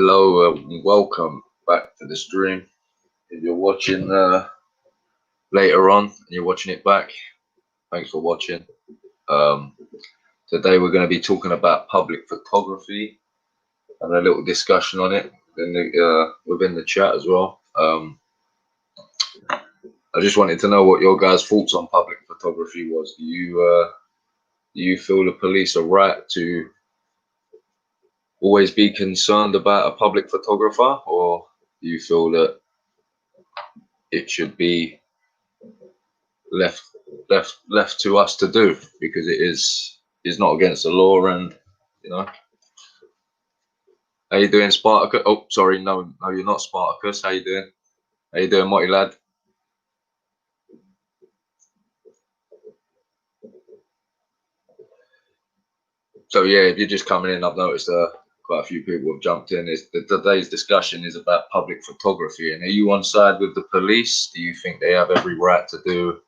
Hello, welcome back to the stream. If you're watching later on and you're watching it back, thanks for watching. Today we're going to be talking about public photography and a little discussion on it within the chat as well. I just wanted to know what your guys' thoughts on public photography was. Do you feel the police are right to always be concerned about a public photographer, or do you feel that it should be left to us to do because it is not against the law? And how you doing, Spartacus? Oh, sorry, no, you're not Spartacus. How you doing, Motti lad? So yeah, if you're just coming in, I've noticed quite a few people have jumped in. Today's discussion is about public photography, and are you on side with the police? Do you think they have every right to do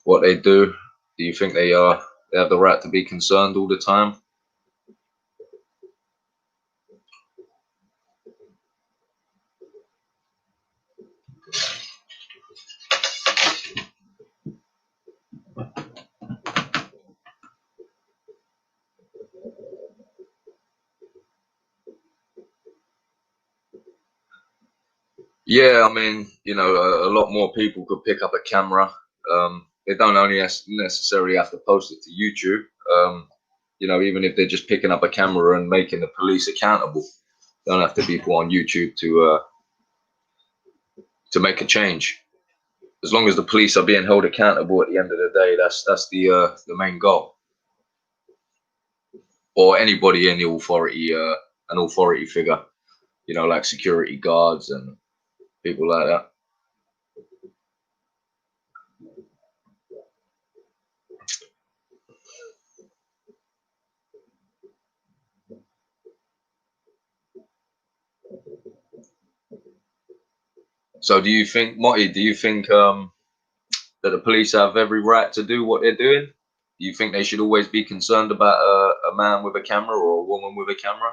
what they do? Do you think they have the right to be concerned all the time? Yeah, I mean, a lot more people could pick up a camera. They don't only necessarily have to post it to YouTube. Even if they're just picking up a camera and making the police accountable, don't have to be put on YouTube to make a change. As long as the police are being held accountable at the end of the day, that's the main goal. Or anybody in the authority, an authority figure, like security guards and people like that. So do you think, Motti, that the police have every right to do what they're doing? Do you think they should always be concerned about a man with a camera or a woman with a camera?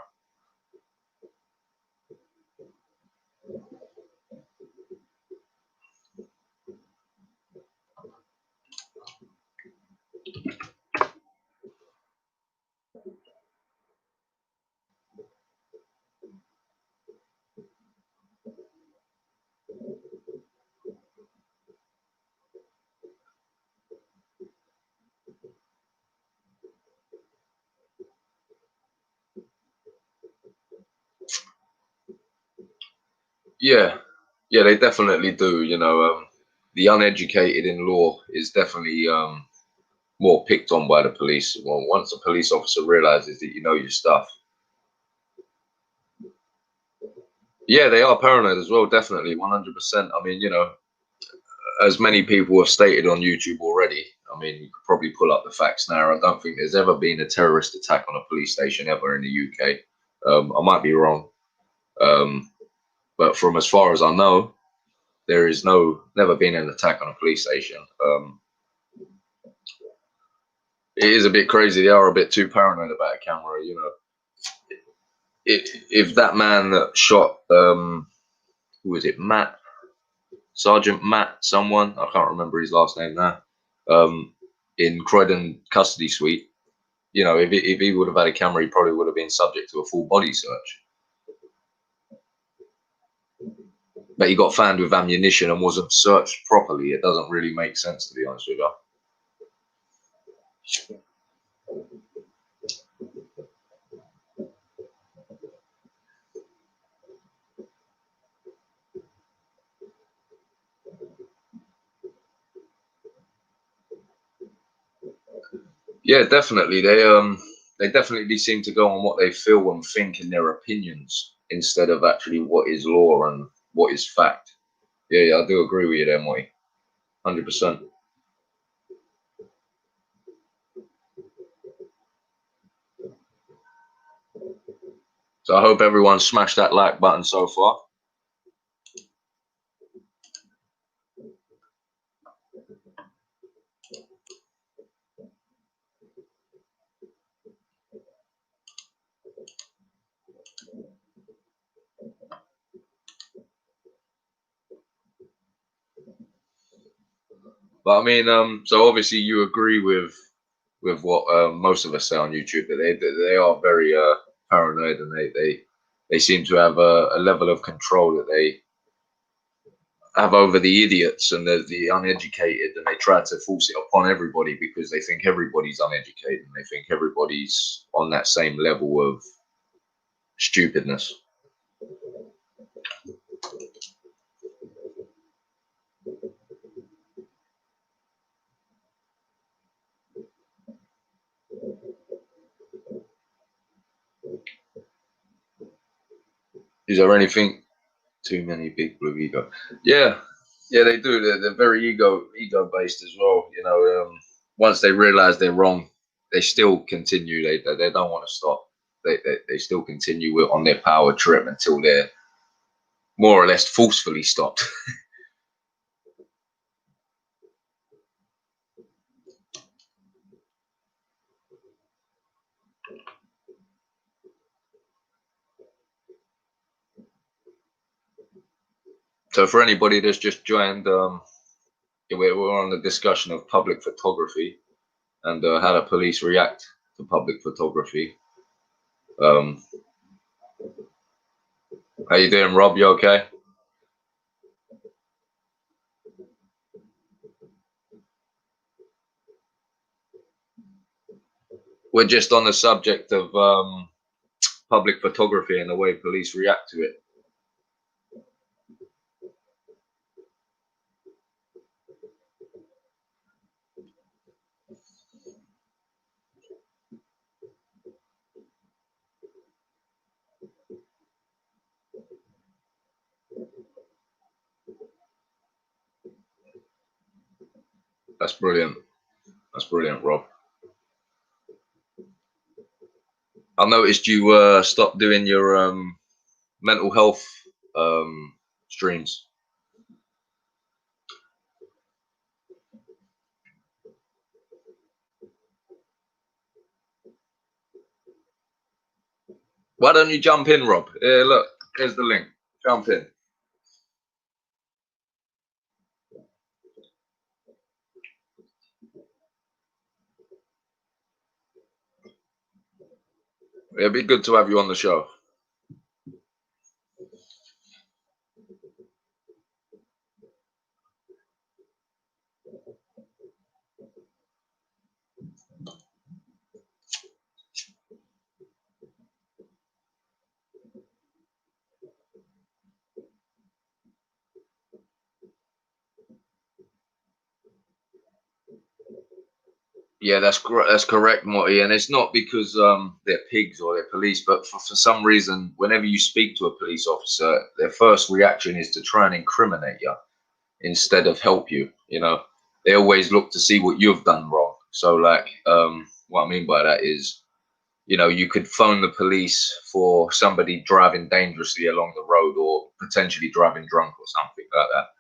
Yeah, they definitely do. The uneducated in law is definitely more picked on by the police. Well, once a police officer realizes that you know your stuff. Yeah, they are paranoid as well, definitely, 100%. I mean, as many people have stated on YouTube already, I mean, you could probably pull up the facts now. I don't think there's ever been a terrorist attack on a police station ever in the UK. I might be wrong. But from as far as I know, there is never been an attack on a police station. It is a bit crazy. They are a bit too paranoid about a camera, If that man that shot, who was it, Sergeant Matt, someone, I can't remember his last name now, in Croydon custody suite, if he would have had a camera, he probably would have been subject to a full body search. But he got found with ammunition and wasn't searched properly. It doesn't really make sense, to be honest with you. Yeah, definitely. They definitely seem to go on what they feel and think in their opinions instead of actually what is law and what is fact. Yeah, I do agree with you there, Moy. 100%. So I hope everyone smashed that like button so far. But I mean, so obviously you agree with what most of us say on YouTube, that they are very paranoid, and they seem to have a level of control that they have over the idiots and the uneducated, and they try to force it upon everybody because they think everybody's uneducated and they think everybody's on that same level of stupidness. Is there anything? Too many big blue ego. Yeah, yeah, they do. They're very ego based as well. You know, once they realize they're wrong, they still continue. They don't want to stop. They still continue on their power trip until they're more or less forcefully stopped. So for anybody that's just joined, we're on the discussion of public photography and how the police react to public photography. How you doing, Rob? You okay? We're just on the subject of public photography and the way police react to it. That's brilliant. That's brilliant, Rob. I noticed you stopped doing your mental health streams. Why don't you jump in, Rob? Look, here's the link. Jump in. It'd be good to have you on the show. Yeah, that's correct, Morty. And it's not because they're pigs or they're police, but for some reason, whenever you speak to a police officer, their first reaction is to try and incriminate you instead of help you. You know, they always look to see what you've done wrong. So, like, what I mean by that is, you know, you could phone the police for somebody driving dangerously along the road or potentially driving drunk or something like that.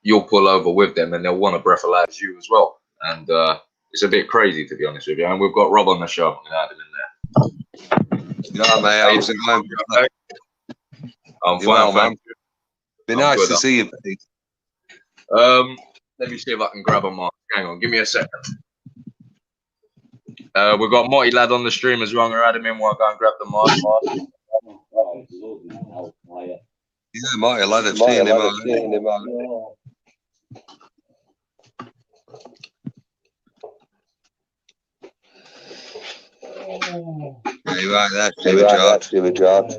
You'll pull over with them and they'll want to breathalyze you as well. And it's a bit crazy, to be honest with you. And we've got Rob on the show. I'm going to add him in there. Yeah, mate. How's it going? Okay? I'm fine, man. Be nice to see you, Pete. Let me see if I can grab a mic. Hang on, give me a second. We've got Morty Lad on the stream as well. I'm going to add him in while I go and grab the mic. Yeah, Morty Lad, I've seen him already. Yeah, you're right, that's Jimmy George.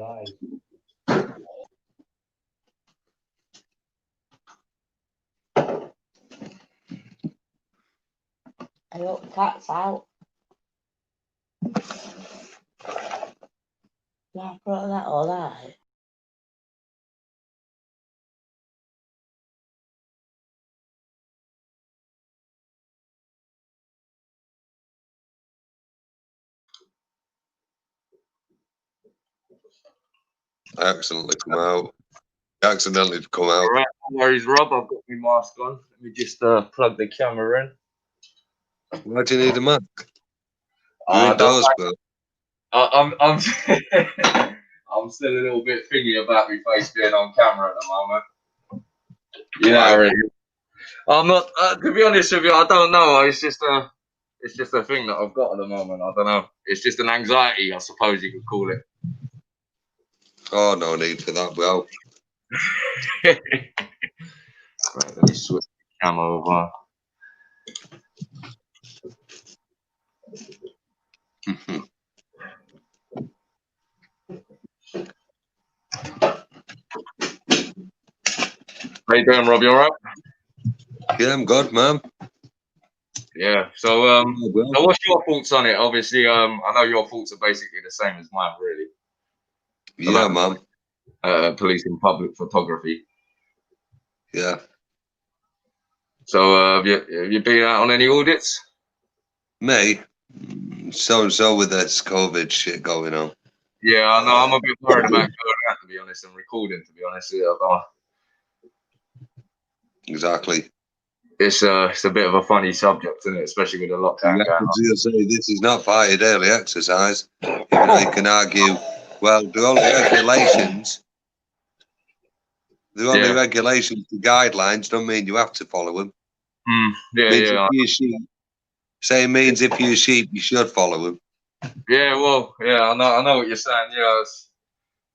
I hope the cat's out. Yeah, I brought that all out. Accidentally come out. Accidentally come out. All right, no worries, Rob. I've got my mask on. Let me just plug the camera in. Why do you need a mask? You're indoors, bro. I'm I'm still a little bit thingy about my face being on camera at the moment. You know, really. I'm not. To be honest with you, I don't know. It's just a thing that I've got at the moment. I don't know. It's just an anxiety, I suppose you could call it. Oh, no need for that, bro. Right, let me switch the camera over. How you doing, Rob? You all right? Yeah, I'm good, man. Yeah. So, so what's your thoughts on it? Obviously, I know your thoughts are basically the same as mine, really. Yeah, man. Policing public photography. Yeah. So, have you been out on any audits? Me? So with this COVID shit going on. Yeah, I know. I'm a bit worried about going out, to be honest, and recording, to be honest. Yeah, Exactly. it's a bit of a funny subject, isn't it? Especially with the lockdown going on. This is not part of daily exercise. Even though you can argue, well, the only regulations, the guidelines don't mean you have to follow them. Yeah, Means yeah. if you're a sheep, same means if you're a sheep, you should follow them. Yeah, well, yeah, I know what you're saying. Yeah, it's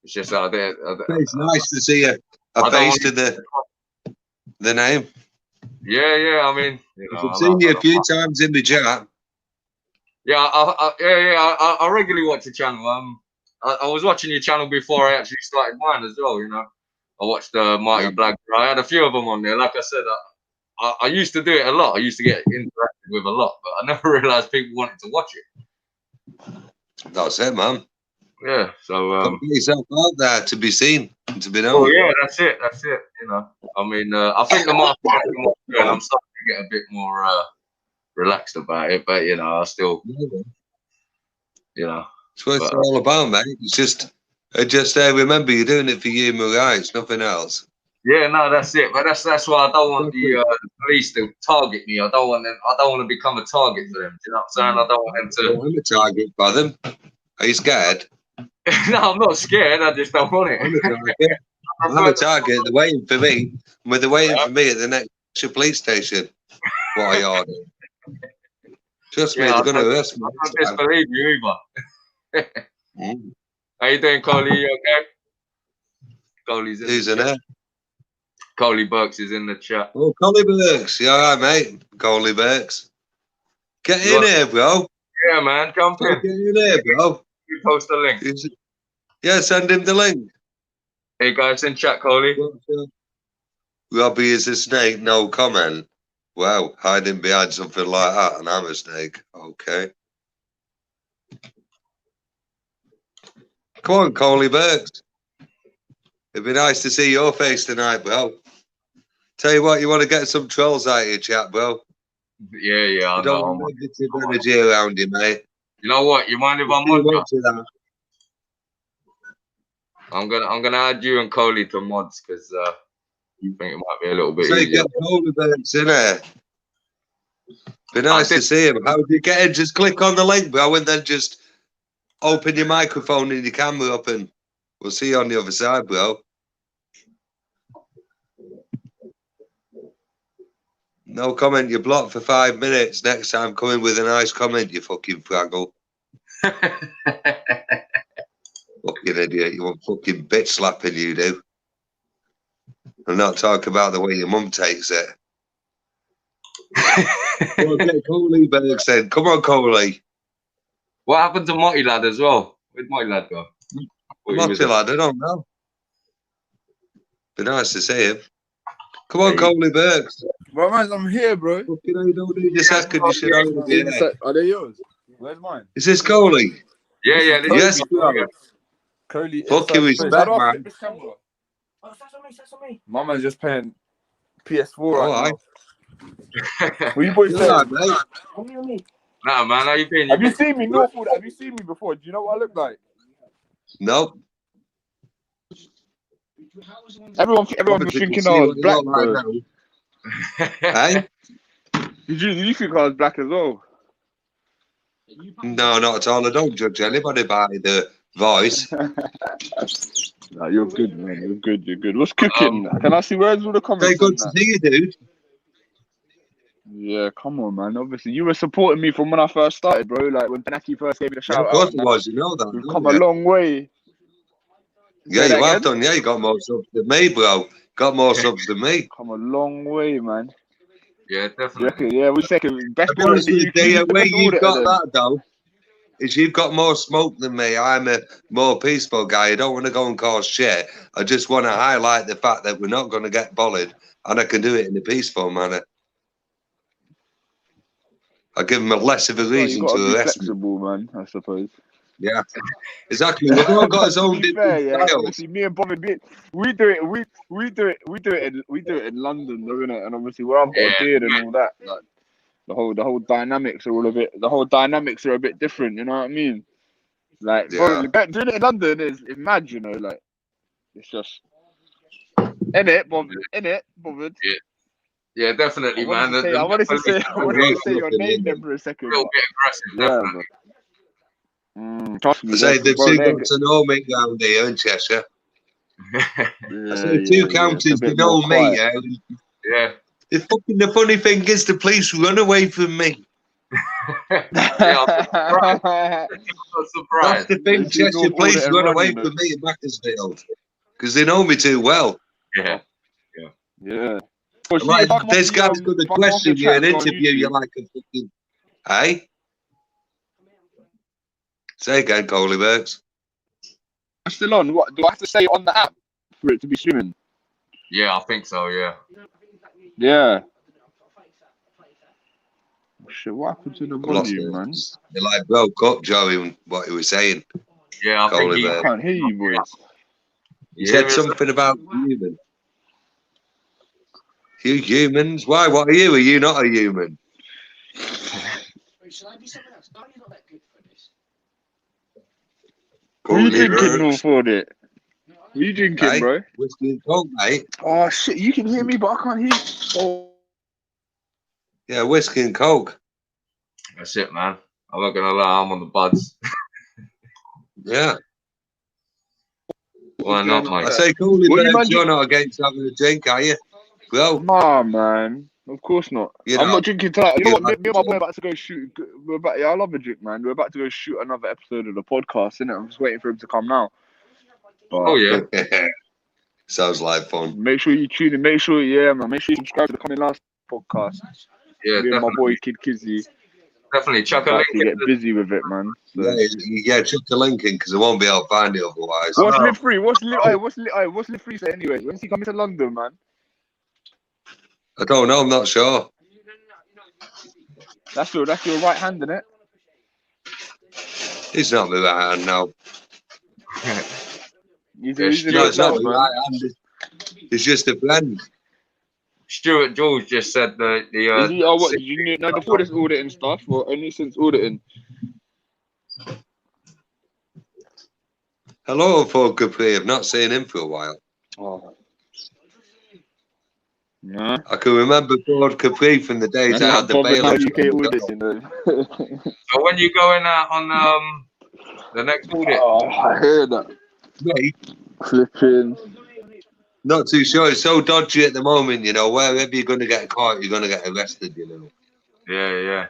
just out there. It's nice to see a face to the name. Yeah. I mean, you know, I've seen you a few times in the chat. Yeah, I regularly watch your channel. I was watching your channel before I actually started mine as well. You know, I watched Marty Black. I had a few of them on there. Like I said, I used to do it a lot. I used to get interacted with a lot, but I never realized people wanted to watch it. That's it, man. Yeah, so put yourself out there to be seen and to be known. Oh yeah, that's it. You know, I mean, I think the market is more good. I'm starting to get a bit more relaxed about it, but you know, I still, you know, it's what it's all about, mate. It's just remember you're doing it for human rights, nothing else. Yeah, no, that's it. But that's why I don't want the police to target me. I don't want them. I don't want to become a target for them. Do you know what I'm saying? I don't want them to. I'm a target for them. Are you scared? No, I'm not scared. I just don't want it. I'm a target. They're waiting for me. They're waiting for me at the next police station. What I order. Trust me, they're going to arrest me. I don't disbelieve you either. How you doing, Coley? You okay? Coley's in Who's in there? Coley Burks is in the chat. Oh, Coley Burks. You all right, mate? Coley Burks. Get in here, bro. Yeah, man. Jump in. Get in here, bro. You post the link. Yeah, send him the link. Hey, guys, in chat, Coley. Robbie is a snake, no comment. Wow, hiding behind something like that, and I'm a snake. Okay. Come on, Coley Burks. It'd be nice to see your face tonight, bro. Tell you what, you want to get some trolls out of your chat, bro. Yeah, I don't know. want negative energy around you, mate. You know what? You mind if I'm on that? I'm gonna add you and Coley to mods because you think it might be a little bit easier. Get Coley Burks in there. Be nice to see him. How do you get in? Just click on the link, bro, and then just open your microphone and your camera up, and we'll see you on the other side, bro. No comment. You're blocked for 5 minutes. Next time, come in with a nice comment, you fucking fraggle. Fucking idiot. You want fucking bitch slapping, you do. And not talk about the way your mum takes it. Well, get Coley Burks then. Come on, Coley. What happened to Marty Lad as well? Where'd Marty Lad go? Marty Lad, I don't know. Be nice to see him. Come on, Coley Burks. Bro, man, I'm here, bro. Fucking hell, you don't need a second. You should already be there. Are they yours? Where's mine? Is this Coley? Yeah. Yes, Coley. Fuck you, he's back, man. My man's just playing PS4 right now. What you boys saying? Nah, man, how you been? Have you seen me? No food. Have you seen me before? Do you know what I look like? Nope. Everyone was thinking I was black, bro. Hey? Did you think I was black as well? No, not at all. I don't judge anybody by the voice. No, you're good, man. You're good. What's cooking? Can I see where's all the comments? Very good to see you, dude. Yeah, come on, man. Obviously, you were supporting me from when I first started, bro. Like when Benaki first gave me the Yeah, shout of out. course And it that. was. You know that, We've don't come a you? long way. Yeah, Say that you have again? done. Yeah, you got more subs than me, bro. Got more subs than me. Come a long way, man. Yeah, Do you definitely. reckon? Yeah, we second best To be auditor honest in with the UK. you, Who's the where best you've auditor got then? that though, is you've got more smoke than me. I'm a more peaceful guy. I don't want to go and cause shit. I just want to highlight the fact that we're not going to get bullied, and I can do it in a peaceful manner. I give them a less of a Well, you reason gotta to be arrest me. flexible, man. I suppose. Yeah, exactly. We've all got his To own be different fair, yeah. styles. Obviously, me and Bobby, we do it. We do it in London, though, innit? And obviously, where I've got a beard and all that, like the whole dynamics are all a bit. The whole dynamics are a bit different. You know what I mean? Like, bro, Yeah. doing it in London is mad. You know, like it's just in it, bothered. Yeah, definitely, man. I wanted to say Roasting your up in name London. there for a second, Real but bit aggressive, yeah, definitely. but trust I me, say they've bro, soon got to know me round here in Cheshire. I say two It's a counties to bit more know me. quiet. Yeah. Yeah. The funny thing is, the police run away from me. Yeah, I'm That's surprised. the thing. This is Cheshire North police Audit and run Run, away you know. from me in Macclesfield because they know me too well. Yeah. Yeah. Well, see, Like, if I come off this the, guy's going to if I come off the question you chat and and go on interview you YouTube, like a fucking. Hey? Say again, Coley Burks. I'm still on. What do I have to say on the app for it to be streaming? Yeah, I think so. Yeah. Yeah. Oh, shit, what happened to the I've lost volume, it. man? They like broke up, Joey, what he was saying. Yeah, I think Coley he. I Burks. can't hear you, boys. He You hear said me? something about human. You humans? Why? What are you? Are you not a human? What are you Coley drinking, Burks. North Audit? What are you drinking, Hey? bro? Whiskey and Coke, mate. Oh shit, you can hear me, but I can't hear you. Oh. Yeah, whiskey and Coke. That's it, man. I'm not gonna lie. I'm on the buds. Yeah. Why not, I mate? say, Coley What you Burks, man you're not against having a drink, are you? Bro, Nah, man. Of course not. you I'm know, not drinking tonight. You know you what? Me like and my boy are about to go shoot. Yeah, I love a drink, man. We're about to go shoot another episode of the podcast, innit? I'm just waiting for him to come now. Oh But yeah. Sounds like fun. make sure you tune in. Make sure you subscribe to the Coming Last podcast. Yeah, Me and my boy definitely. Kid Kizzy Definitely. Chuck a about link to in get the. busy with it, man. So. Yeah, chuck the link in because I won't be able to find it otherwise. What's No. Live Free? What's Live Free say anyway? When's he coming to London, man? I don't know, I'm not sure. That's your right hand, innit? He's not my right hand now. He's Yeah, in No, your it's not dad, my man. right hand. It's just a friend. Stuart George just said the Is he? Oh, what did you know before this auditing stuff, or only since auditing? Hello, Ford Capri. I've not seen him for a while. Oh. No. I can remember Ford Capri from the days I had the bailiff. UK auditing, though. So when you going out on the next audit? Oh, I hear that. Mate, Flipping. not too sure. It's so dodgy at the moment, you know. Wherever you're going to get caught, you're going to get arrested, you know. Yeah.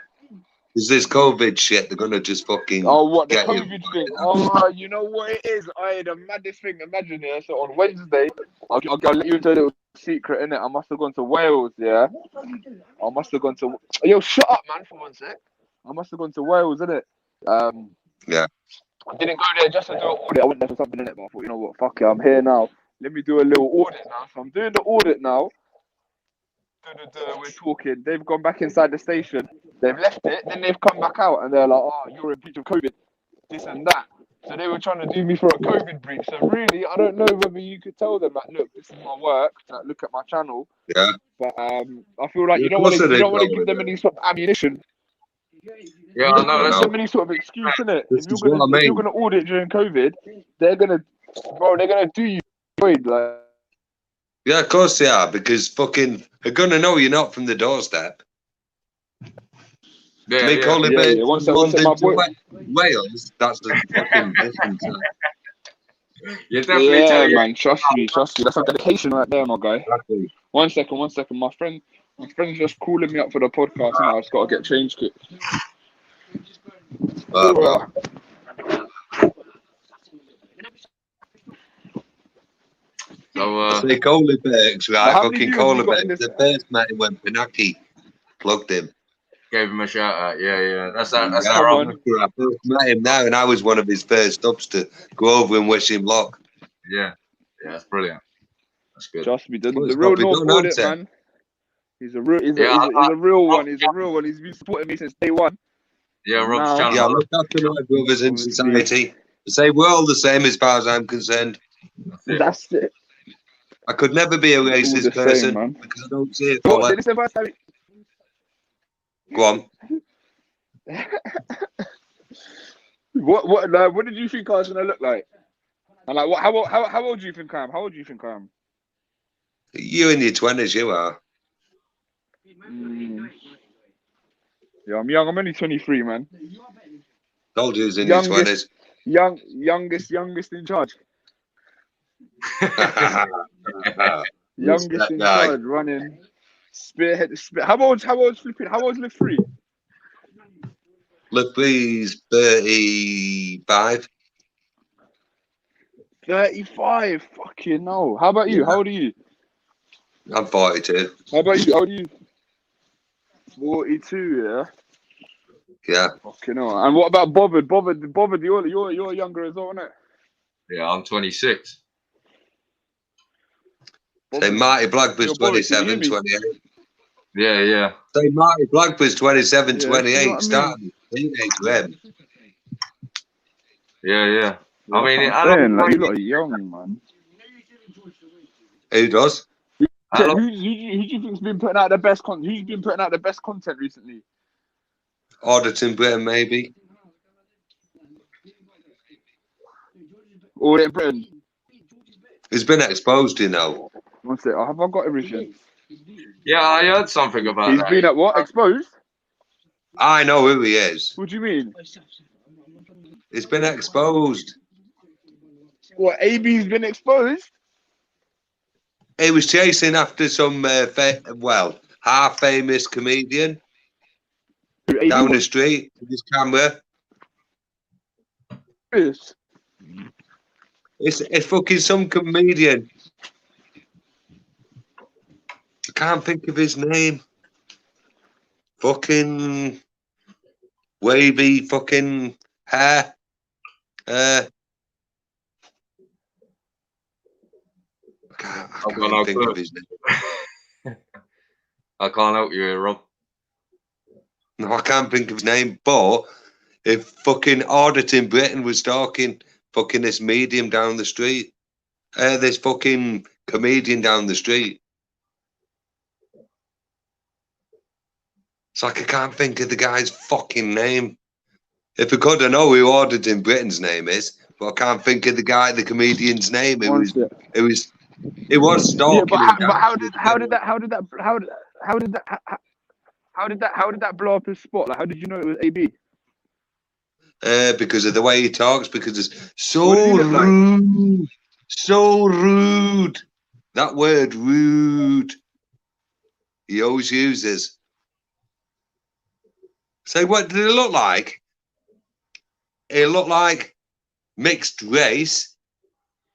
There's this COVID shit. They're going to just fucking Oh, what, the get you. COVID thing? Oh, you know what it is? The maddest thing, imagine, yeah, so on Wednesday, I'll let you into a little secret, innit? I must have gone to Wales, yeah? I must have gone to... Yo, shut up, man, for one sec. I must have gone to Wales, innit? Yeah. I didn't go there just to do an audit. I went there for something, innit? But I thought, you know what, fuck it, I'm here now. Let me do a little audit now. So I'm doing the audit now. We're talking. They've gone back inside the station. They've left it. Then they've come back out and they're like, "Oh, you're in breach of COVID, this and that." So they were trying to do me for a COVID breach. So really, I don't know whether you could tell them that, look, this is my work. Like, look at my channel. Yeah. But I feel like Yeah, you of don't want course to they give them any sort of ammunition. Yeah, You I don't know. want to That's give them any sort of excuse, innit? This If you're is what I gonna mean. audit during COVID, they're gonna do you like. Yeah, of course they are, because fucking they're gonna know you're not from the doorstep. yeah, Me yeah. calling Yeah. from One sec, London my to boy. Wales, that's a fucking distance. You're definitely Yeah, telling you. man. Trust me. That's a dedication right there, my guy. Exactly. One second. My friend My friend's just calling me up for the podcast, and I just got to get changed to it. Well, So say Coley Bergs, But right? how many Fucking viewers have Coley you got in Bergs. this? The first mate when Pinaki plugged him. gave him a shout out. Yeah. That's Yeah, Come our on. I first met him now, and I was one of his first ups to go over and wish him luck. Yeah, that's brilliant. That's good. Trust me, the Well, it's real got to be North done, Audit hasn't it? man. He's a real, Yeah, he's a real one. He's a real one. He's been supporting me since day one. Yeah, Rob's Now- channel. Yeah, look after my brothers in Obviously. society. Say we're all the same as far as I'm concerned. That's it. That's it. I could never be a All the racist same, person man. because I don't see it. What, Fella. this is the first time. Go on. What did you think I was gonna look like? And like, what? How old do you think I am? How old do you think I am? You in your 20s, you are. Yeah, I'm young. I'm only 23, man. Told you was in Youngest. your 20s. Youngest in charge. Youngest Youngest in charge, running. Spearhead. How old's flipping? How old's Live Free? Lippy's 35. 35. Fucking no. How about you? Yeah. How old are you? I'm 42. How about you? How old are you? 42. Yeah. Yeah. Fucking hell. And what about Bothered? You're younger as well, isn't it? Yeah, I'm 26. Say Marty Blackbur's Your boy, can you 27, hear me? 28. Yeah. Say Marty Blackbur's 27, Yeah, 28. you know what I mean? Starting teenage with him. Yeah. I mean, I'm saying, like, you lot are young, man. Who does? Hello? Who do you think's been putting out the best content? Who's been putting out the best content recently? Auditing Britain, maybe. Or in Britain? He's been exposed, you know. One sec. Have I got everything? Yeah, I heard something about He's that. been at what? Exposed? I know who he is. What do you mean? He's been exposed. What? AB's been exposed? He was chasing after some, half famous comedian Who, AB down the was street with his camera. this? It's fucking some comedian. I can't think of his name. Fucking wavy fucking hair. I can't think of his name. I can't help you here, Rob. No, I can't think of his name. But if fucking Auditing Britain was stalking fucking this medium down the street, this fucking comedian down the street. It's like I can't think of the guy's fucking name. If I could, I know who Auditing Britain's name is, but I can't think of the comedian's name. It was stalking. How did that blow up his spot? Like, how did you know it was AB? Because of the way he talks, because it's so What did he look like? rude. So rude. That word, rude, he always uses. So what did it look like? It looked like mixed race,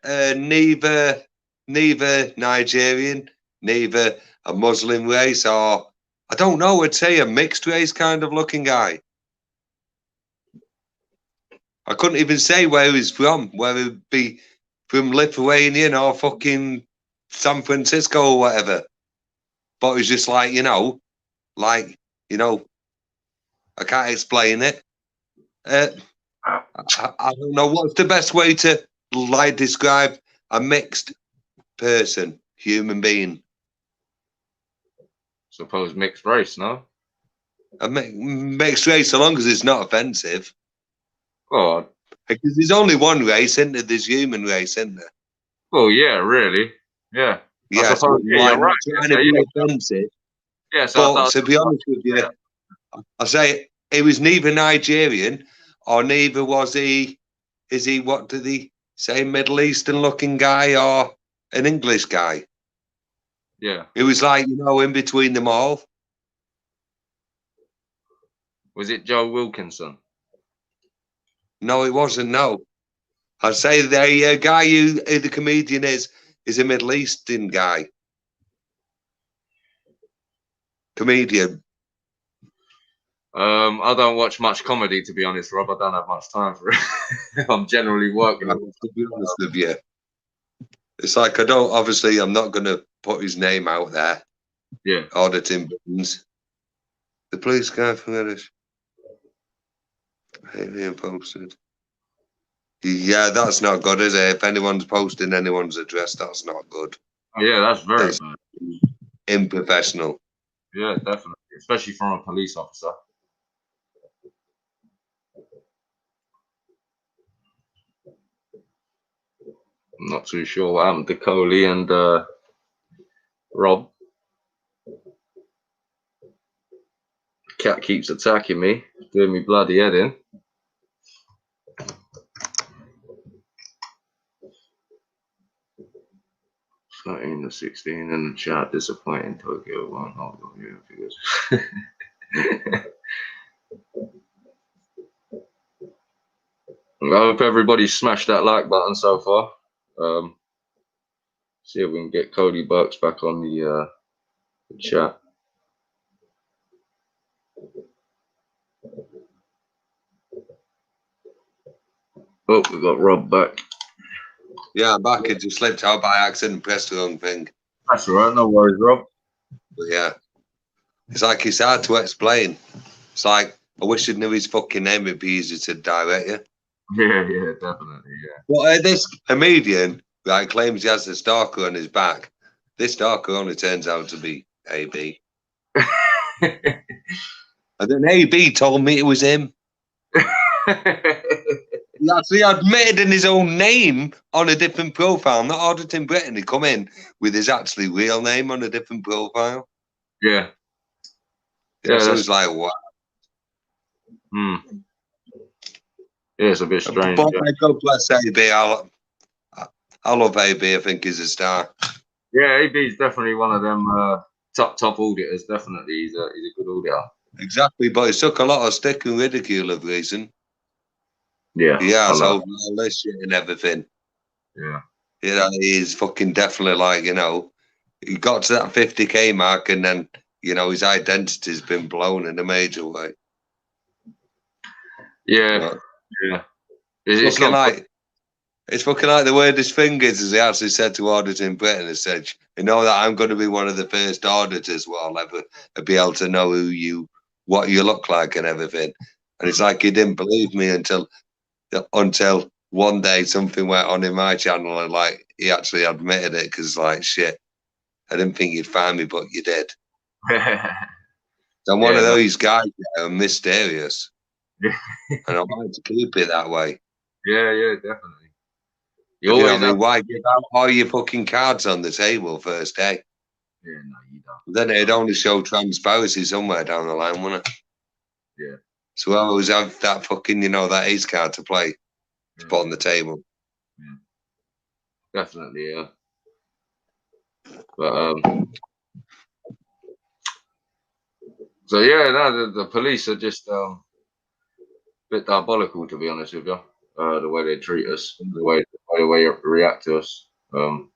neither Nigerian, neither a Muslim race, or I don't know, I'd say a mixed race kind of looking guy. I couldn't even say where he's from, whether it be from Lithuanian or fucking San Francisco or whatever. But it was just like, I can't explain it. I don't know what's the best way to describe a mixed person, human being. Suppose mixed race, no? A mixed race, so long as it's not offensive. Oh, Because there's only one race, isn't there? There's human race, isn't there? well, yeah, really. Yeah. Yeah, suppose, so yeah, I'm you're not right. trying to be offensive. Yeah, so But to be honest with you, I say he was neither Nigerian or neither was he. Is he, what did he say, Middle Eastern looking guy or an English guy? Yeah. It was like, you know, in between them all. Was it Joe Wilkinson? No, it wasn't. No, I'd say the guy who the comedian is a Middle Eastern guy. Comedian. I don't watch much comedy, to be honest, Rob. I don't have much time for it. I'm generally working. To be honest with you, it's like obviously, I'm not going to put his name out there. Yeah. Auditing buttons. The police guy from Irish. Being posted. Yeah, that's not good, is it? If anyone's posting anyone's address, that's not good. Yeah, that's very That's bad. unprofessional. Yeah, definitely. Especially from a police officer. I'm not too sure what happened to Coley and Rob. Cat keeps attacking me, doing me bloody head in. In the 16 in the chat, disappointing Tokyo one. Hold on, yeah, I hope everybody smashed that like button so far. See if we can get Cody Burks back on the chat. Oh, we got Rob back. Yeah, I'm back. It just slipped out by accident and pressed the wrong thing. That's all right, no worries, Rob. But yeah, it's like it's hard to explain. It's like, I wish I knew his fucking name. It'd be easy to direct you. Yeah, definitely, yeah. Well, this comedian, right, claims he has a stalker on his back. This stalker only turns out to be AB. And then AB told me it was him. He actually admitted in his own name on a different profile, not auditing Britain. He come in with his actually real name on a different profile. Yeah. Yeah, so it's like, wow. Yeah, it's a bit strange. But Yeah. God bless AB. I love AB. I think he's a star. Yeah, AB's definitely one of them top auditors. Definitely, he's a good auditor. Exactly, but it's took a lot of stick and ridicule of recent. Yeah, so all this shit and everything. Yeah, You know, he's fucking definitely like, you know, he got to that 50K mark and then, you know, his identity's been blown in a major way. yeah, yeah. It's fucking not like, it's fucking like the weirdest thing is he actually said to Auditing Britain, he said, you know that I'm going to be one of the first auditors where I'll ever be able to know what you look like and everything. And it's like he didn't believe me until one day something went on in my channel and like he actually admitted it because like shit, I didn't think you'd find me, but you did. I'm one of those guys that are mysterious, and I like to keep it that way. Yeah, definitely. You know what I mean? Why give out all your fucking cards on the table first day? Yeah, no, you don't. Then it'd only show transparency somewhere down the line, wouldn't it? Yeah. So I always have that fucking, you know, that ace card to play to put on the table. Yeah. Definitely, yeah. But so yeah, no, the police are just a bit diabolical, to be honest with you. The way they treat us, the way they react to us. Don't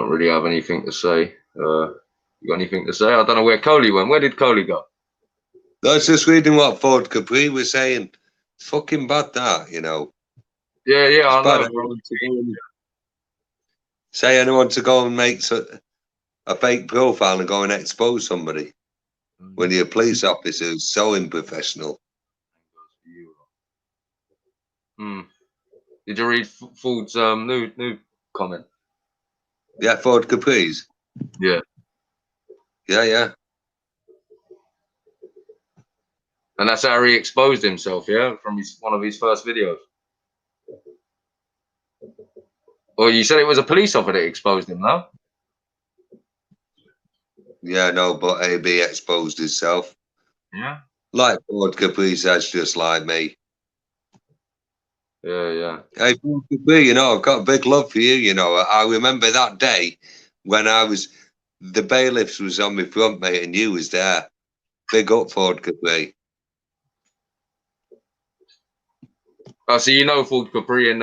really have anything to say. You got anything to say? I don't know where Coley went. Where did Coley go? I was just reading what Ford Capri was saying. It's fucking bad that, you know. Yeah, I know. Say anyone to go and make a fake profile and go and expose somebody when you're a police officer who's so unprofessional. Did you read Ford's new comment? Yeah, Ford Capri's. Yeah. And that's how he exposed himself, yeah, from one of his first videos. Well, you said it was a police officer that exposed him, no? Yeah, no, but AB exposed himself. Yeah. Like Ford Capri says, just like me. Yeah. Hey, you know, I've got a big love for you. You know, I remember that day when the bailiffs was on my front, mate, and you was there. Big up, Ford Capri. Oh, so you know Fluke Capri in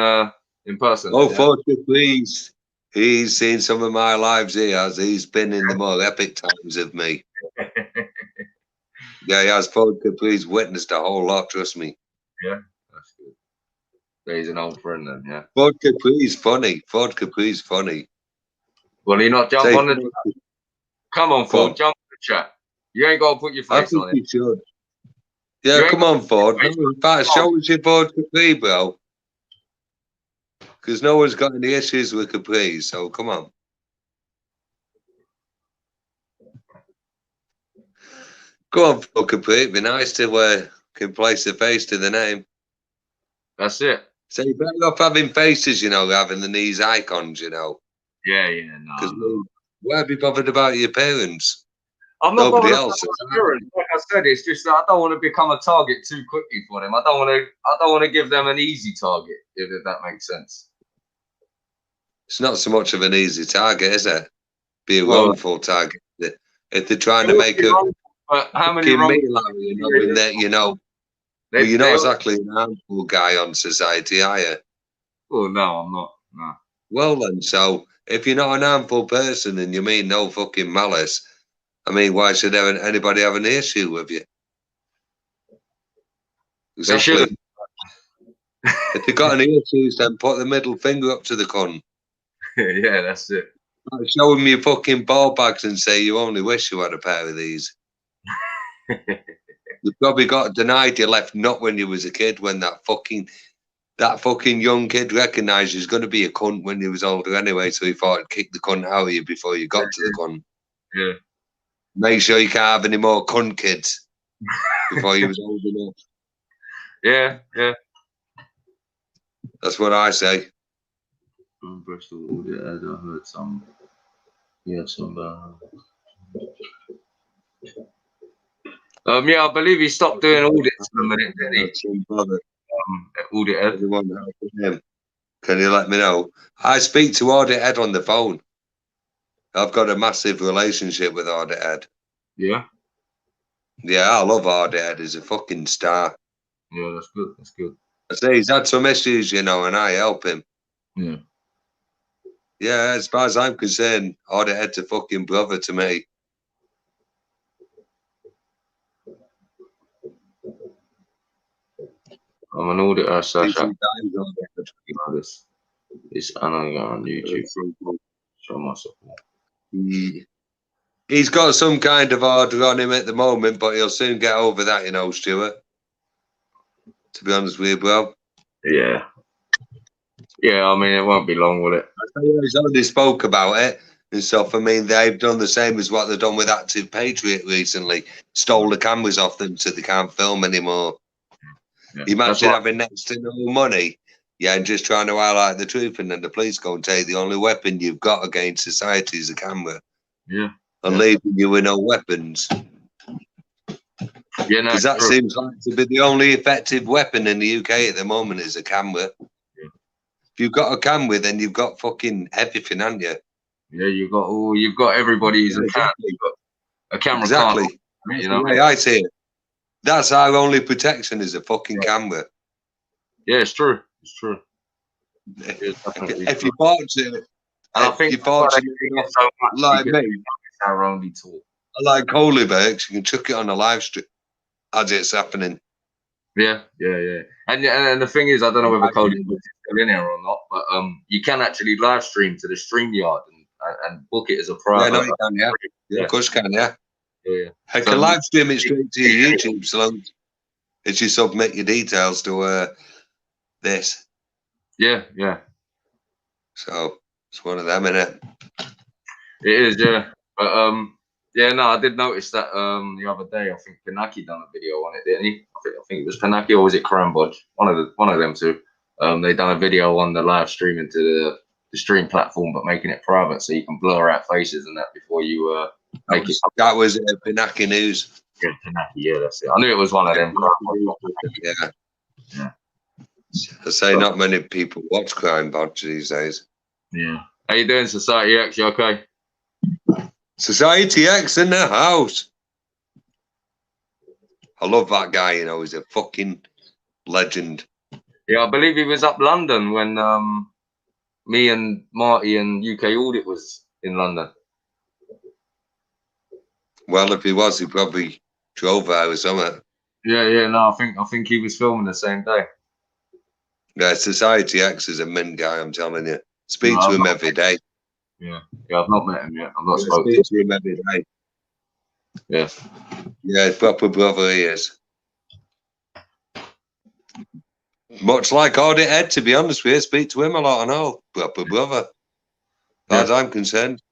person? Oh, Yeah? Ford Capri, he's seen some of my lives. He's been in the more epic times of me. Yeah, he has. Ford Capri's witnessed a whole lot. Trust me. Yeah, that's good. Yeah, he's an old friend then. Yeah. Ford Capri's funny. Ford Capri's funny. Will he not jump Say, on the? Come on, Ford, Ford. jump on the chat. You ain't got to put your I face think on it. you should. Yeah, You ain't come got on, Ford. No, in fact, show us your Ford Capri, bro. Because no one's got any issues with Capri, so come on. Go on, Ford Capri. It'd be nice to can place a face to the name. That's it. So you're better off having faces, you know, having these icons, you know. Yeah, Because no. why be bothered about your parents? I'm not Nobody bothered else about is. my parents. Like I said, it's just that I don't want to become a target too quickly for them. I don't want to give them an easy target, if that makes sense. It's not so much of an easy target, is it? Be a Well, wrongful target. If they're trying it to would make be a wrong, but how many fucking wrong? meal out of you, knowing that, you know, well, you're not exactly an harmful guy on society, are you? Oh no, I'm not. No. Well then, so if you're not an harmful person and you mean no fucking malice, I mean, why should anybody have an issue with you? They should. Exactly. If you got any issues, then put the middle finger up to the con. Yeah, that's it. Show them your fucking ball bags and say you only wish you had a pair of these. You probably got denied your left nut when you was a kid, when that fucking young kid recognised you was going to be a cunt when he was older anyway, so he thought he'd kick the cunt out of you before you got to the cunt. Yeah. Make sure you can't have any more cunt kids before you was old enough. Yeah. That's what I say. From Bristol, I heard some. Yeah, some. Yeah, I believe he stopped doing audits for a minute, didn't he? Audit Ed. Can you let me know? I speak to Audit Ed on the phone. I've got a massive relationship with Audit Ed. Yeah. Yeah, I love Audit Ed. He's a fucking star. Yeah, that's good. That's good. I say he's had some issues, you know, and I help him. Yeah. Yeah, as far as I'm concerned, Audit Ed's a fucking brother to me. I'm an auditor, so He's this. It's only on YouTube. Show my support. He's got some kind of order on him at the moment, but he'll soon get over that, you know, Stuart. To be honest with you, bro. Yeah. Yeah, I mean, it won't be long, will it? He's already spoke about it and stuff. I mean, they've done the same as what they've done with Active Patriot recently. Stole the cameras off them so they can't film anymore. Yeah. Imagine having next to no money, yeah, and just trying to highlight the truth, and then the police go and take the only weapon you've got against society is a camera. Yeah. And leaving you with no weapons. Yeah, because that seems like to be the only effective weapon in the UK at the moment is a camera. Yeah. If you've got a camera, then you've got fucking everything, haven't you? Yeah, you've got everybody's account. You've got a camera. Exactly. Can't, you know, the way I see it. That's our only protection is a fucking camera. Yeah, it's true. It's true. If you bought it, and I think you bought it so much like me, it's our only tool. like Holybergs, you can chuck it on a live stream as it's happening. Yeah. And the thing is, I don't know whether Cody is still in here or not, but you can actually live stream to the StreamYard and book it as a private. Yeah, no, you can, yeah. Of course you can, yeah. Yeah. I can live stream it straight to your YouTube, so long as you submit your details to this. Yeah. So it's one of them, innit? It is, yeah. But yeah, no, I did notice that the other day. I think Pinaki done a video on it, didn't he? I think it was Pinaki, or was it Karambodge? One of them two. They done a video on the live streaming to the stream platform, but making it private so you can blur out faces and that before you make it. That was Pinaki News. Yeah, Pinaki, yeah, that's it. I knew it was one of them. Yeah. I say not many people watch Crime Bodge these days. Yeah. How you doing, Society X? You okay? Society X in the house. I love that guy, you know, he's a fucking legend. Yeah, I believe he was up London when me and Marty and UK Audit was in London. Well, if he was, he probably drove there or something. Yeah, no, I think he was filming the same day. Yeah, Society X is a mint guy, I'm telling you. Speak No, to him every day. Yeah, I've not met him yet. I've not Yeah, spoken speak to to him every day. Yeah. Yeah, proper brother he is. Much like Audit Ed, to be honest with you, speak to him a lot and all. Proper brother. As far as I'm concerned.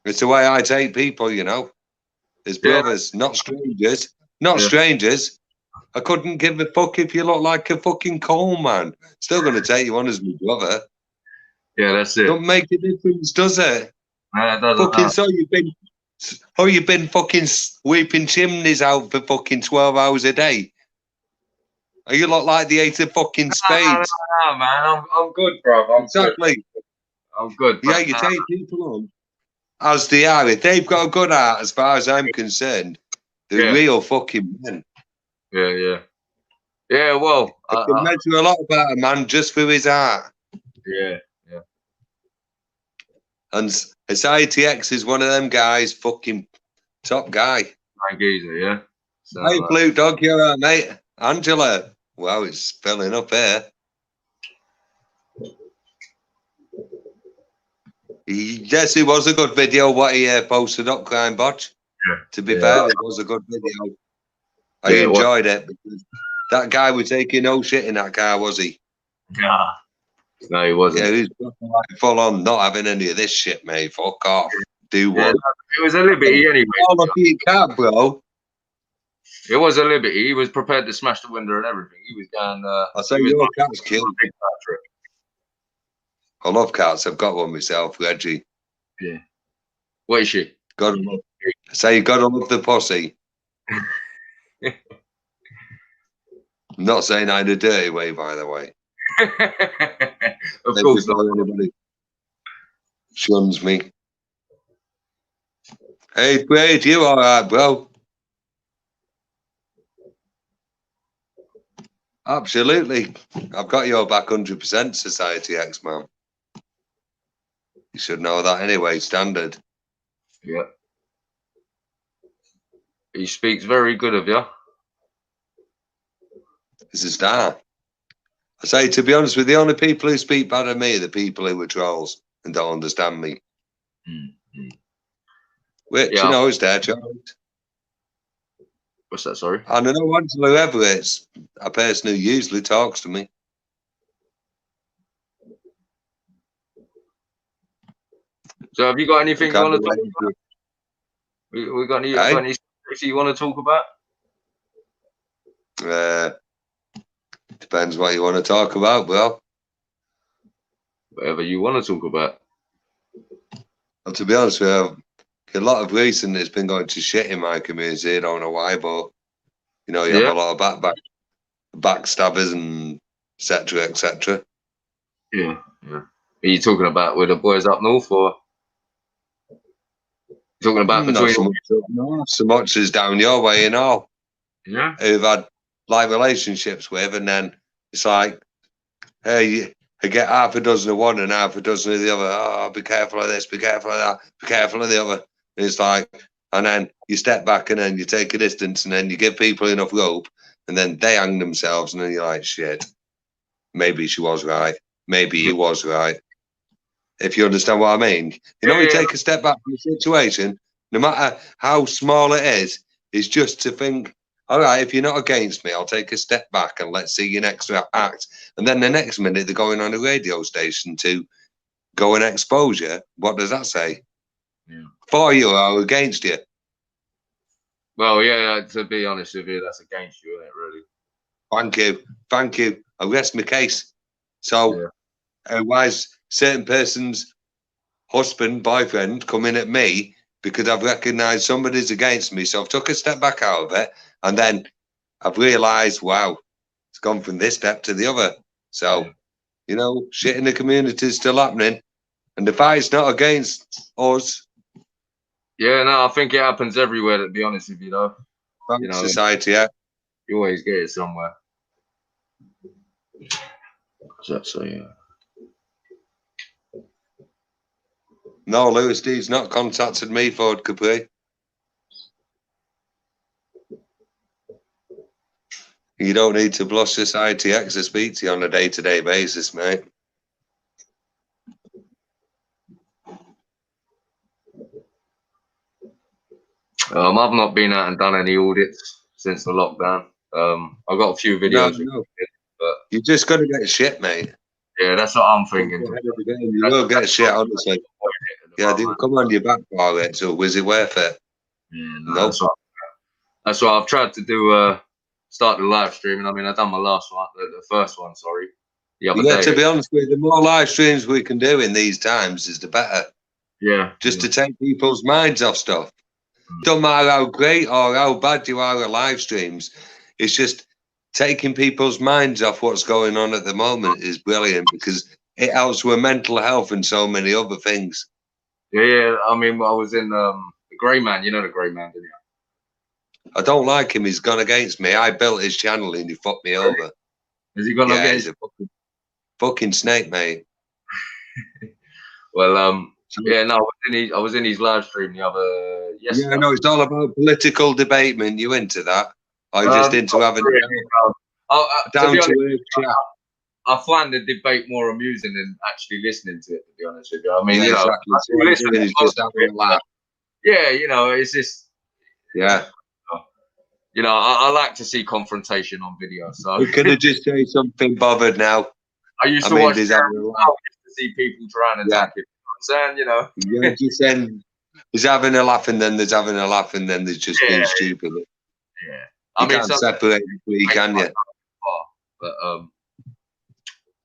It's the way I take people, you know. As brothers, not strangers. Not strangers. I couldn't give a fuck if you look like a fucking coal man. Still going to take you on as my brother. Yeah, that's it. Don't make a difference, does it? No, it doesn't. Fucking you've been fucking sweeping chimneys out for fucking 12 hours a day. Are you lot like the 8 of fucking spades? No, man, I'm good, bro. Exactly. I'm good. Yeah, you take people on as they are. If they've got a good heart, as far as I'm concerned, they're real fucking men. Yeah. Yeah, well, I can measure a lot about a man just for his heart. Yeah. And Society X is one of them guys, fucking top guy. Geezer, yeah. So, Hey, Fluke Dog, you alright, mate? Angela. Wow, it's filling up here. Yes, it was a good video what he posted up, Crime Bodge. Yeah. To be fair, it was a good video. I enjoyed it because that guy was taking no shit in that car, was he? Yeah. No, he wasn't. Yeah, he was like full on, not having any of this shit, mate. Fuck off. Do what? It was a liberty anyway. All of your car, bro. It was a liberty. He was prepared to smash the window and everything. He was going. I say your cat's killed. I love cats. I've got one myself, Reggie. Yeah. What is she? Gotta love. I say you gotta love the pussy. I'm not saying that in a dirty way, by the way. Of course not. Anybody shuns me. Hey, Braid, you all right, bro? Absolutely. I've got your back 100%, Society X, man. You should know that anyway, standard. Yeah. He speaks very good of you. He's a star. I say, to be honest with you, the only people who speak bad of me are the people who are trolls and don't understand me. Which, you know, is their choice. What's that, sorry? And I know Angela Everett's a person who usually talks to me. So have you got anything you want to talk about? We got any subjects you want to talk about? Depends what you want to talk about, bro. Whatever you want to talk about. Well, to be honest with you, a lot of recent has been going to shit in my community. I don't know why, but you know, you have a lot of backstabbers and etc. etc. Yeah. Are you talking about with the boys up north, or talking about between? So much is down your way and all. Yeah. Who've had like relationships with, and then it's like, hey, I get half a dozen of one and half a dozen of the other. Oh, be careful of this, be careful of that, be careful of the other. And it's like, and then you step back and then you take a distance and then you give people enough rope and then they hang themselves and then you're like, shit, maybe she was right. Maybe he was right. If you understand what I mean. You know, you take a step back from the situation, no matter how small it is just to think, all right, if you're not against me, I'll take a step back and let's see your next act. And then the next minute they're going on a radio station to go and expose you. What does that say? Yeah. For you or against you? Well, yeah, to be honest with you, that's against you, isn't it, really? Thank you. I rest my case. So, why is certain person's husband, boyfriend coming at me because I've recognised somebody's against me? So I've took a step back out of it, and then I've realised, wow, It's gone from this step to the other. So, you know, shit in the community is still happening. And the fight's not against us. Yeah, no, I think it happens everywhere, to be honest with you, though. Thanks, You know, society, yeah. you always get it somewhere. So yeah. No, Lewis D's not contacted me, Ford Capri. You don't need to blush Society X to speak to you on a day-to-day basis, mate. I've not been out and done any audits since the lockdown. I got a few videos, No. but You just got to get shit, mate. yeah, that's what I'm thinking. You will get shit, honestly. Yeah, dude, come on your back for it. So was it worth it? Yeah, no, that's what I've tried to do. Start the live streaming. I mean, I've done my last one, the first one. Sorry, the other day. To be honest with you, the more live streams we can do in these times is the better. Yeah, just to take people's minds off stuff. Don't matter how great or how bad you are at live streams, it's just taking people's minds off what's going on at the moment is brilliant because it helps with mental health and so many other things. Yeah. I mean, I was in the Grey Man. You know the Grey Man, didn't you? I don't like him. He's gone against me. I built his channel and he fucked me over. Has he gone against? He's a fucking snake, mate. Well, yeah, no, I was in his live stream the other yesterday. Yeah, no, it's all about political debate, man. You into that? Or you just into having down to earth chat? I find the debate more amusing than actually listening to it, to be honest with you. I mean, yeah, you know, exactly. It's just having a laugh. Yeah, you know, it's just yeah. You know, I like to see confrontation on video. So we could have just say something bothered now. I used to watch. I used to see people trying to attack it. You know what I'm saying, you know. Yeah, just saying there's having a laugh and then there's having a laugh and then there's just being stupid. Yeah, I mean, can't separate the three, can you? But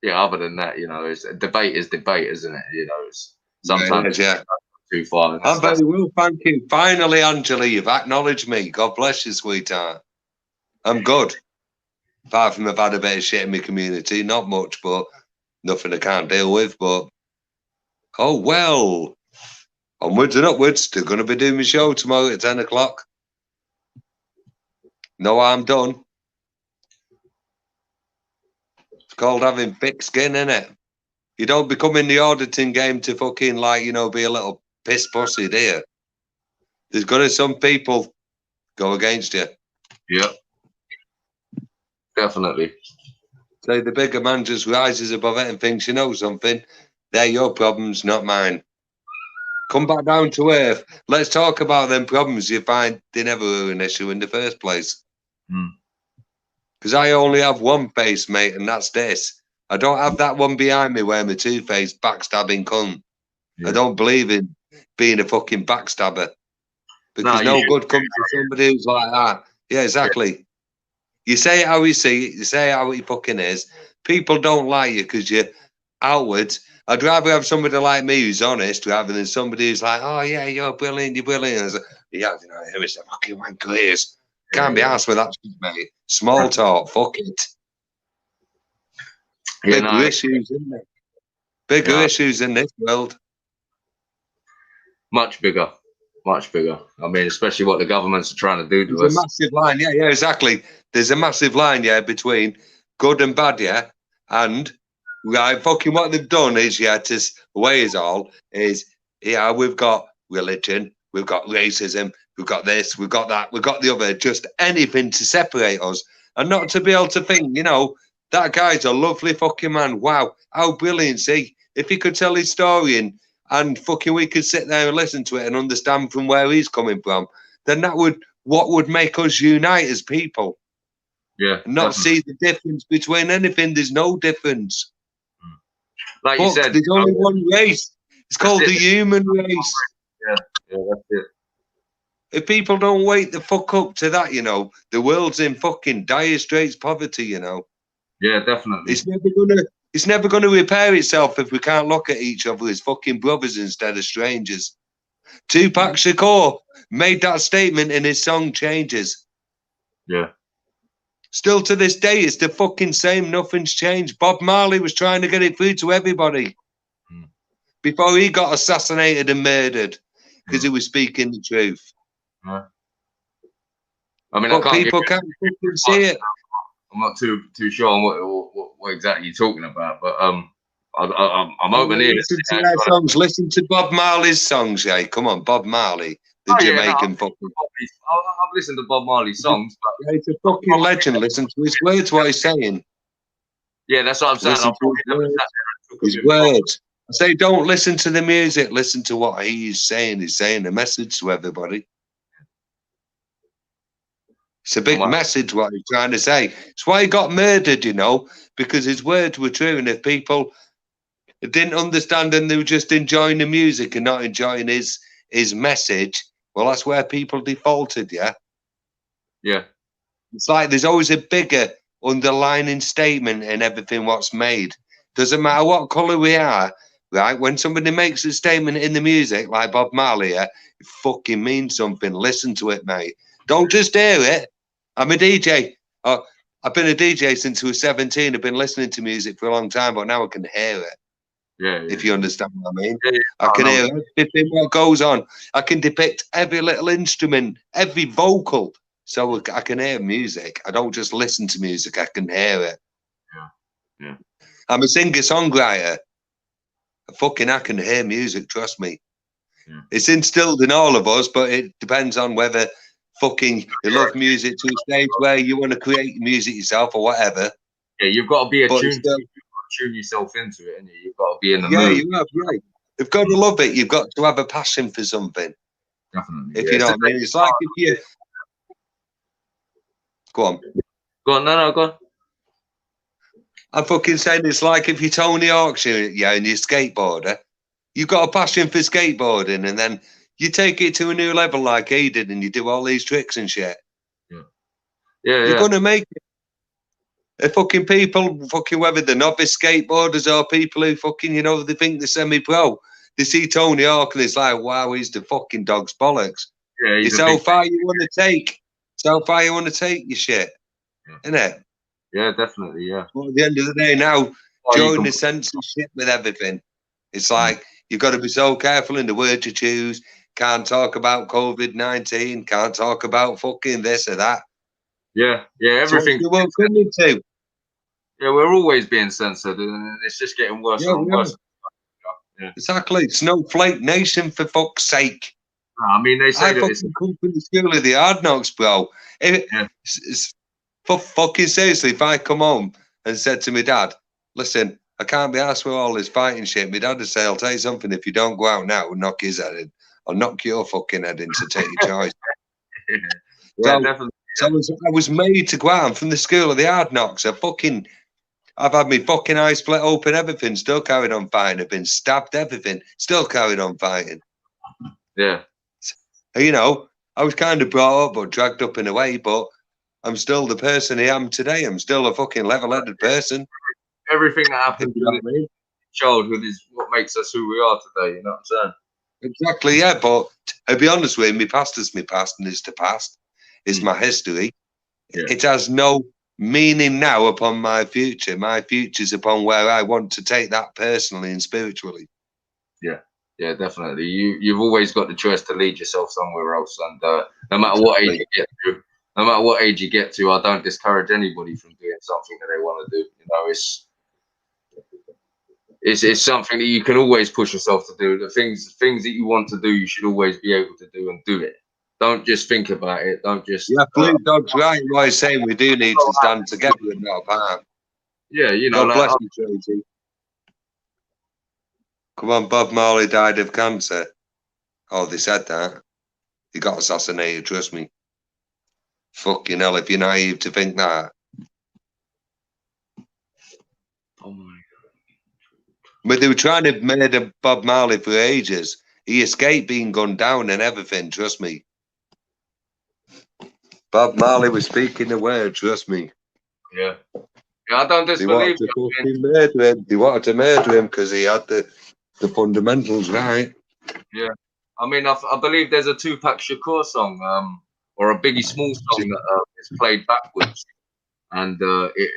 yeah, other than that, you know, debate is debate, isn't it? You know, it's sometimes too far. I'm very well, thank you. Finally, Angela, you've acknowledged me. God bless you, sweetheart. I'm good. Apart from I've had a bit of shit in my community, not much, but nothing I can't deal with. But oh well, onwards and upwards. Still going to be doing my show tomorrow at 10 o'clock. No harm done. It's called having thick skin, innit? You don't become in the auditing game to fucking like, you know, be a little piss pussy, do you? There's gonna some people go against you. Yeah. Definitely. So the bigger man just rises above it and thinks, you know something, they're your problems, not mine. Come back down to earth. Let's talk about them problems you find they never were an issue in the first place. Because I only have one face, mate, and that's this. I don't have that one behind me where my two-faced backstabbing cunt. Yeah. I don't believe in being a fucking backstabber. Because no good comes to somebody who's like that. Yeah, exactly. Yeah. You say it how you see it. You say it how it fucking is. People don't like you because you're outwards. I'd rather have somebody like me who's honest rather than somebody who's like, oh, yeah, you're brilliant, you're brilliant. And I was like, yeah, you know, it's a fucking wanker ears. Can't be asked with that shit, mate. Small talk, fuck it. Yeah, bigger issues, isn't it? Bigger issues in this world. Much bigger. Much bigger. I mean, especially what the governments are trying to do to us. There's a massive line, yeah, exactly. There's a massive line, between good and bad, and right, fucking what they've done is, to weigh us all is, we've got religion, we've got racism, we've got this, we've got that, we've got the other, just anything to separate us, and not to be able to think, you know, that guy's a lovely fucking man. Wow, how brilliant is he? If he could tell his story and fucking we could sit there and listen to it and understand from where he's coming from, then what would make us unite as people. Yeah. And not see the difference between anything. There's no difference. Like you said, there's only one race. It's called the human race. Yeah, that's it. If people don't wake the fuck up to that, you know, the world's in fucking dire straits, poverty, you know. Yeah, definitely. It's never gonna repair itself if we can't look at each other as fucking brothers instead of strangers. Tupac Shakur made that statement in his song Changes. Yeah. Still to this day, it's the fucking same. Nothing's changed. Bob Marley was trying to get it through to everybody before he got assassinated and murdered because he was speaking the truth. I mean, But people can't fucking see it. I'm not too sure on what exactly you're talking about, but I'm open here. Listen to their songs. Listen to Bob Marley's songs, yeah. Come on, Bob Marley, the Jamaican fucking. I've listened to Bob Marley's songs, but he's a fucking legend. Listen to his words, what he's saying. Yeah, that's what I'm saying. His words. I say, don't listen to the music. Listen to what he's saying. He's saying a message to everybody. It's a big message what he's trying to say. It's why he got murdered, you know, because his words were true. And if people didn't understand and they were just enjoying the music and not enjoying his message, well, that's where people defaulted, yeah? Yeah. It's like there's always a bigger underlining statement in everything what's made. Doesn't matter what colour we are, right? When somebody makes a statement in the music, like Bob Marley, yeah, it fucking means something. Listen to it, mate. Don't just hear it. I'm a DJ. Oh, I've been a DJ since I was 17. I've been listening to music for a long time, but now I can hear it. Yeah. If you understand what I mean. Yeah. I can hear everything what goes on. I can depict every little instrument, every vocal. So I can hear music. I don't just listen to music. I can hear it. Yeah. I'm a singer-songwriter. I can hear music, trust me. Yeah. It's instilled in all of us, but it depends on whether fucking you love music to a stage where you want to create music yourself or whatever. Yeah, you've got to be attuned to it. You've got to tune yourself into it, and you've got to be in the mood. Yeah, you have, right. You've got to love it. You've got to have a passion for something. Definitely. If you know what I mean. It's like if you... Go on. Go on, no, go on. I'm fucking saying it's like if you're Tony Hawk's, yeah, and you're a skateboarder, you've got a passion for skateboarding, and then you take it to a new level like he did, and you do all these tricks and shit. Yeah. You're gonna make it. If fucking people, fucking whether they're novice skateboarders or people who fucking, you know, they think they're semi-pro, they see Tony Hawk and it's like, wow, he's the fucking dog's bollocks. Yeah, it's how far you want to take. It's how far you want to take your shit, isn't it? Yeah, definitely. Yeah. Well, at the end of the day, now during the censorship with everything, it's like you've got to be so careful in the word you choose. Can't talk about COVID-19. Can't talk about fucking this or that. Yeah, everything. So won't come into. Yeah, we're always being censored, and it's just getting worse and worse. Yeah. Exactly. Snowflake Nation, for fuck's sake. I mean, they say I fucking come from the school of the hard knocks, bro. For fucking seriously, if I come home and said to my dad, listen, I can't be asked with all this fighting shit, my dad would say, I'll tell you something, if you don't go out now and knock his head in, I'll knock your fucking head in, so take your choice. Definitely. So I was made to go out. I'm from the school of the hard knocks. I've had my fucking eyes split open, everything, still carried on fighting. I've been stabbed, everything, still carried on fighting. Yeah. You know, I was kind of brought up or dragged up in a way, but I'm still the person I am today. I'm still a fucking level-headed person. Everything that happened in childhood is what makes us who we are today, you know what I'm saying? Exactly, yeah, but to be honest with you, my past is my past and it's the past. It's my history. Yeah. It has no meaning now upon my future. My future's upon where I want to take that personally and spiritually. Yeah, definitely. You've always got the choice to lead yourself somewhere else, and no matter what age you get to, I don't discourage anybody from doing something that they want to do. You know, it's something that you can always push yourself to do. The things that you want to do, you should always be able to do and do it. Don't just think about it. Don't just. Yeah, Fluke Dog's right. What he's saying, we do need to stand together and not apart. Yeah, you know. God bless you, Tracy. Come on, Bob Marley died of cancer. Oh, they said that. He got assassinated, trust me. Fucking hell, if you're naive to think that. Oh my God. But they were trying to murder Bob Marley for ages. He escaped being gunned down and everything, trust me. Bob Marley was speaking the word, trust me. Yeah. Yeah, I don't disbelieve They wanted to murder him because he had the fundamentals right. Yeah. I mean, I believe there's a Tupac Shakur song, or a Biggie Small song that is played backwards. and it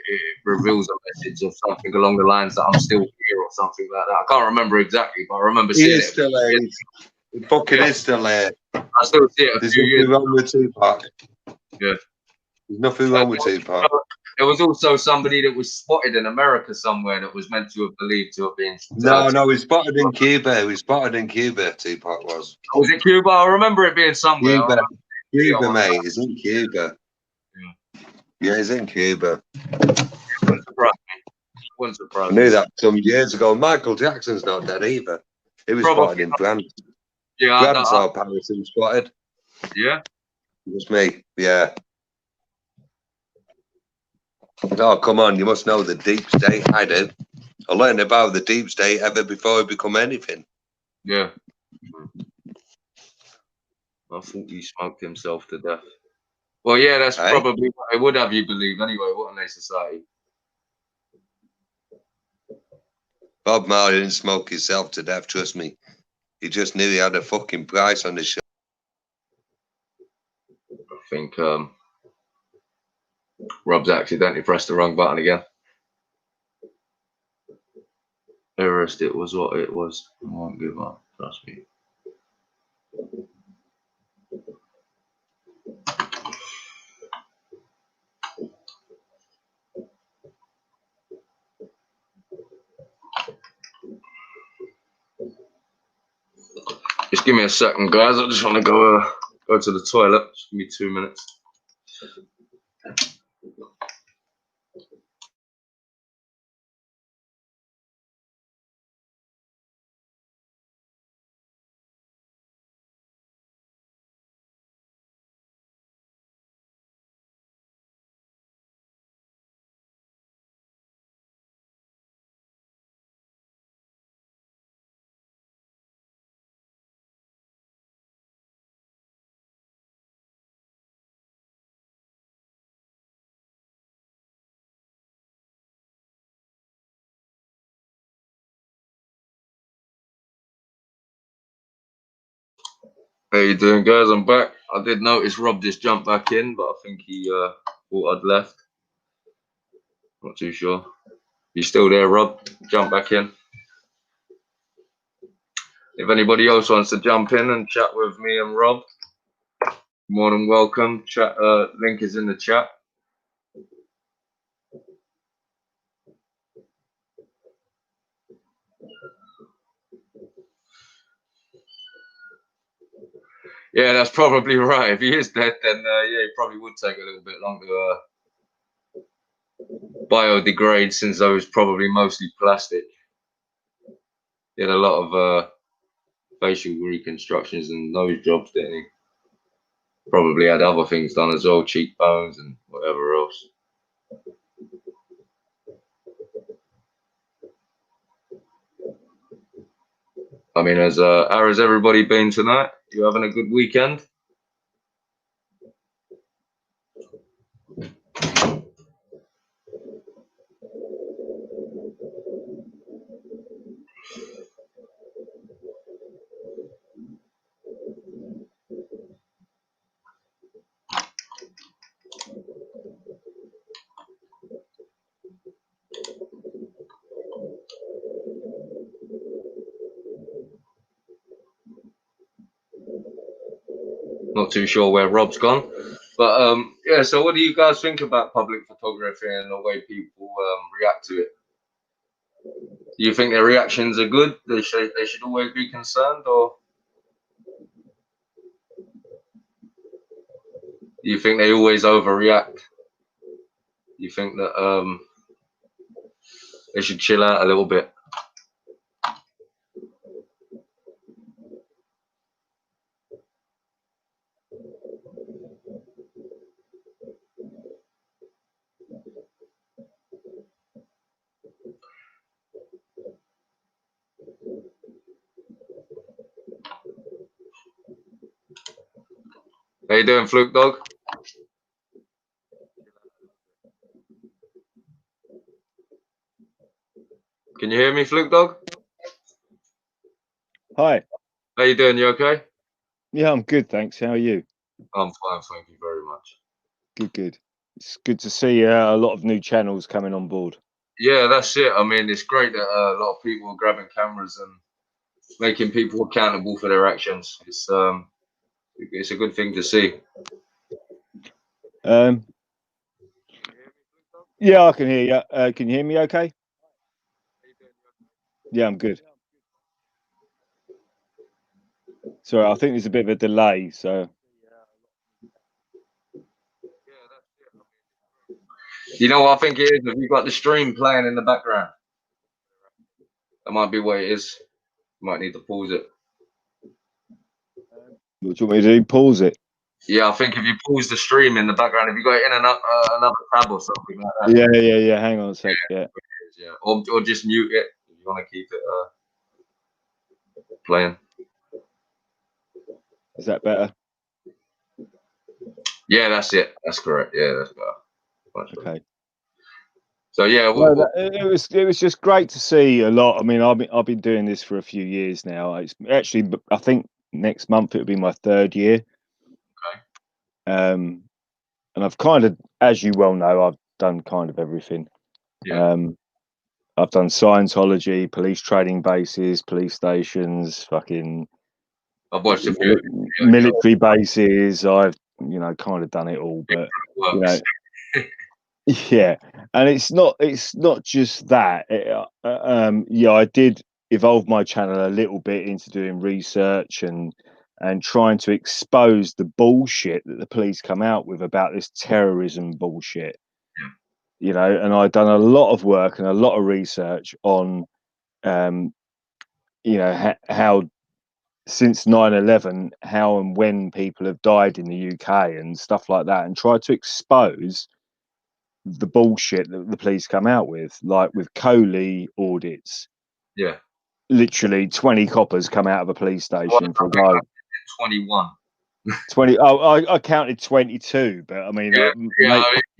reveals a message of something along the lines that I'm still here or something like that. I can't remember exactly, but I remember He seeing is it. still there. He fucking is still there. I still see it a There's few years. nothing wrong with Tupac. Yeah. There's nothing wrong with Tupac. There was also somebody that was spotted in America somewhere that was meant to have believed to have been. No, he's spotted in Cuba. He was spotted in Cuba, Tupac was. Was it Cuba? I remember it being somewhere. Cuba, mate. He's in Cuba. Yeah, he's in Cuba. Wouldn't surprise me. Wouldn't surprise I knew that some years ago. Michael Jackson's not dead either. He was spotted in France. Yeah, France or Paris, he was spotted. Yeah. It was me. Yeah. Oh, come on. You must know the deep state. I do. I learned about the deep state ever before I become anything. Yeah. I thought he smoked himself to death. Well, yeah, that's probably what it would have you believe anyway. What a nice society. Bob Marley didn't smoke himself to death, trust me. He just knew he had a fucking price on his show. I think Rob's accidentally pressed the wrong button again. Everest, it was what it was. I won't give up, trust me. Just give me a second, guys. I just want to go to the toilet. Just give me 2 minutes. How you doing, guys? I'm back. I did notice Rob just jumped back in, but I think he thought I'd left. Not too sure. You still there, Rob? Jump back in. If anybody else wants to jump in and chat with me and Rob, more than welcome. Chat link is in the chat. Yeah, that's probably right. If he is dead, then yeah, he probably would take a little bit longer to biodegrade, since those probably mostly plastic. He had a lot of facial reconstructions and nose jobs, didn't he? Probably had other things done as well, cheekbones and whatever else. I mean, how has everybody been tonight? You having a good weekend? Not too sure where Rob's gone, but yeah. So, what do you guys think about public photography and the way people react to it? Do you think their reactions are good? They should always be concerned, or do you think they always overreact? You think that they should chill out a little bit? How you doing, Fluke Dog? Can you hear me, Fluke Dog? Hi. How you doing? You okay? Yeah, I'm good, thanks. How are you? I'm fine, thank you very much. Good, good. it's good to see a lot of new channels coming on board. Yeah, that's it. I mean, it's great that a lot of people are grabbing cameras and making people accountable for their actions. It's a good thing to see. Yeah, I can hear you. Can you hear me okay? Yeah, I'm good. Sorry, I think there's a bit of a delay, so. You know what I think it is? Have you got the stream playing in the background? That might be what it is. Might need to pause it. What do you want me to do? Pause it? Yeah, I think if you pause the stream in the background, if you got it in another tab or something like that. Yeah. Hang on a sec. Yeah. Yeah. Or just mute it if you want to keep it playing. Is that better? Yeah, that's it. That's correct. Yeah, that's better. Okay. So yeah, it was just great to see a lot. I mean, I've been doing this for a few years now. It's actually, I think next month it'll be my 3rd year. Okay. And I've kind of, as you well know, I've done kind of everything. Yeah. I've done Scientology, police training bases, police stations, fucking I've watched a few military bases. I've kind of done it all, but yeah. And it's not just that. Yeah, I did evolve my channel a little bit into doing research and trying to expose the bullshit that the police come out with about this terrorism bullshit. Yeah. And I'd done a lot of work and a lot of research on how since 9/11, how and when people have died in the UK and stuff like that, and tried to expose the bullshit that the police come out with, like with Coley audits. Yeah. Literally 20 coppers come out of a police station for a guy. 21. 20. Oh, I counted 22, but I mean,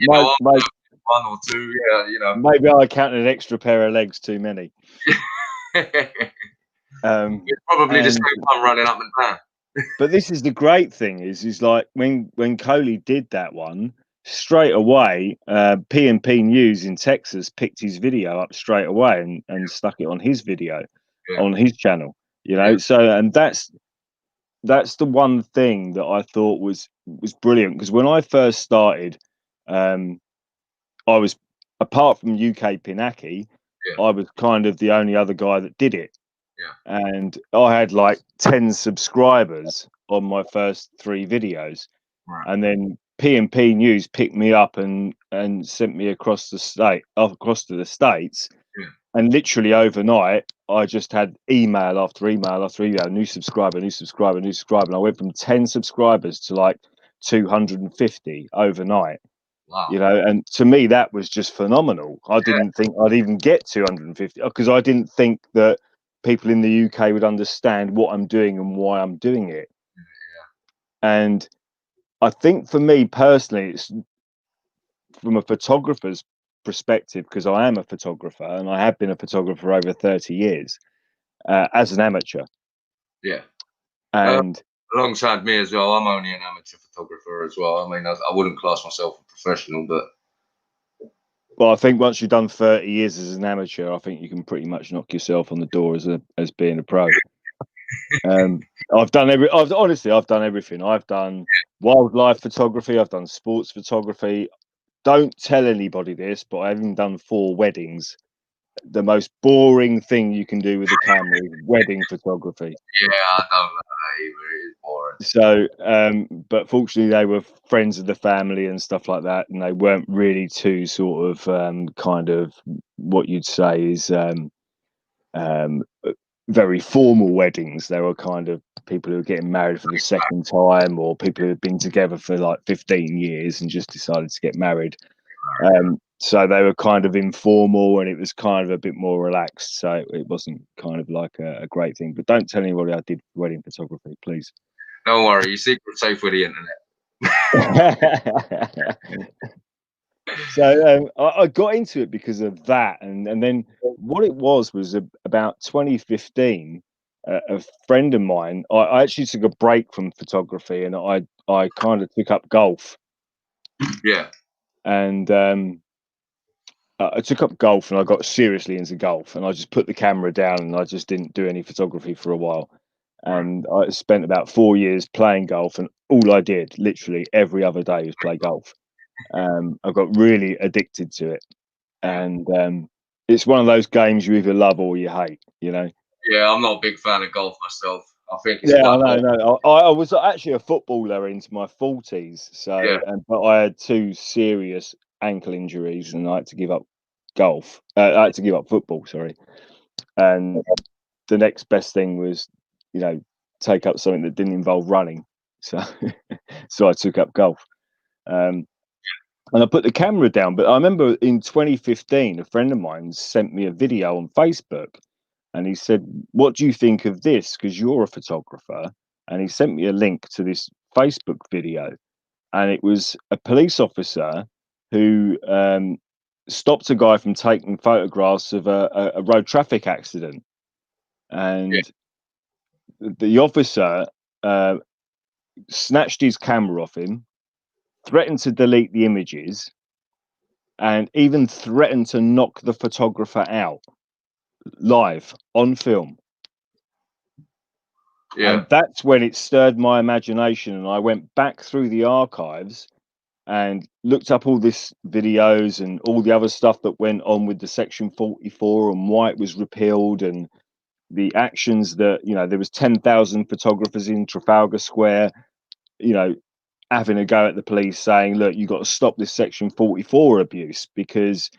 one or two. Yeah, maybe I counted an extra pair of legs too many. It's probably the same one running up and down. But this is the great thing is like when Coley did that one, straight away, P&P News in Texas picked his video up straight away and stuck it on his video, on his channel. So, and that's the one thing that I thought was brilliant, because when I first started, I was, apart from UK Pinaki, I was kind of the only other guy that did it. And I had like 10 subscribers on my first 3 videos. And then P&P News picked me up and sent me across to the States. And literally overnight, I just had email after email after email, new subscriber. And I went from 10 subscribers to like 250 overnight. Wow. And to me, that was just phenomenal. I didn't think I'd even get 250, because I didn't think that people in the UK would understand what I'm doing and why I'm doing it. And I think for me personally, it's from a photographer's perspective, because I am a photographer and I have been a photographer over 30 years as an amateur. Yeah. And alongside me as well, I'm only an amateur photographer as well. I mean, I wouldn't class myself a professional, but. Well, I think once you've done 30 years as an amateur, I think you can pretty much knock yourself on the door as being a pro. I've done everything. I've done wildlife photography. I've done sports photography. Don't tell anybody this, but I've even done 4 weddings. The most boring thing you can do with a camera is wedding photography. Yeah, I don't know that either. It is boring. So, but fortunately, they were friends of the family and stuff like that, and they weren't really too sort of kind of what you'd say is very formal weddings. They were kind of people who were getting married for the second time, or people who had been together for like 15 years and just decided to get married. So they were kind of informal, and it was kind of a bit more relaxed. So it wasn't kind of like a great thing. But don't tell anybody I did wedding photography, please. Don't worry, your secret's safe with the internet. So I got into it because of that, and then what it was about 2015. A friend of mine, I actually took a break from photography, and I kind of took up golf. Yeah. and I took up golf, and I got seriously into golf, and I just put the camera down, and I just didn't do any photography for a while. And I spent about 4 years playing golf, and all I did, literally every other day, was play golf. I got really addicted to it, and it's one of those games you either love or you hate, you know. Yeah, I'm not a big fan of golf myself. I think it's Yeah, quite I know. No, I was actually a footballer into my 40s, so Yeah. but I had 2 serious ankle injuries, and I had to give up golf. I had to give up football, sorry. And the next best thing was, you know, take up something that didn't involve running. So, so I took up golf. And I put the camera down. But I remember in 2015, a friend of mine sent me a video on Facebook, and he said, "What do you think of this? Because you're a photographer." And he sent me a link to this Facebook video, and it was a police officer who stopped a guy from taking photographs of a road traffic accident, and the officer snatched his camera off him, threatened to delete the images, and even threatened to knock the photographer out live on film. Yeah. And that's when it stirred my imagination, and I went back through the archives and looked up all this videos and all the other stuff that went on with the Section 44 and why it was repealed, and the actions that, you know, there was 10,000 photographers in Trafalgar Square, you know, having a go at the police, saying, look, you've got to stop this Section 44 abuse. Because,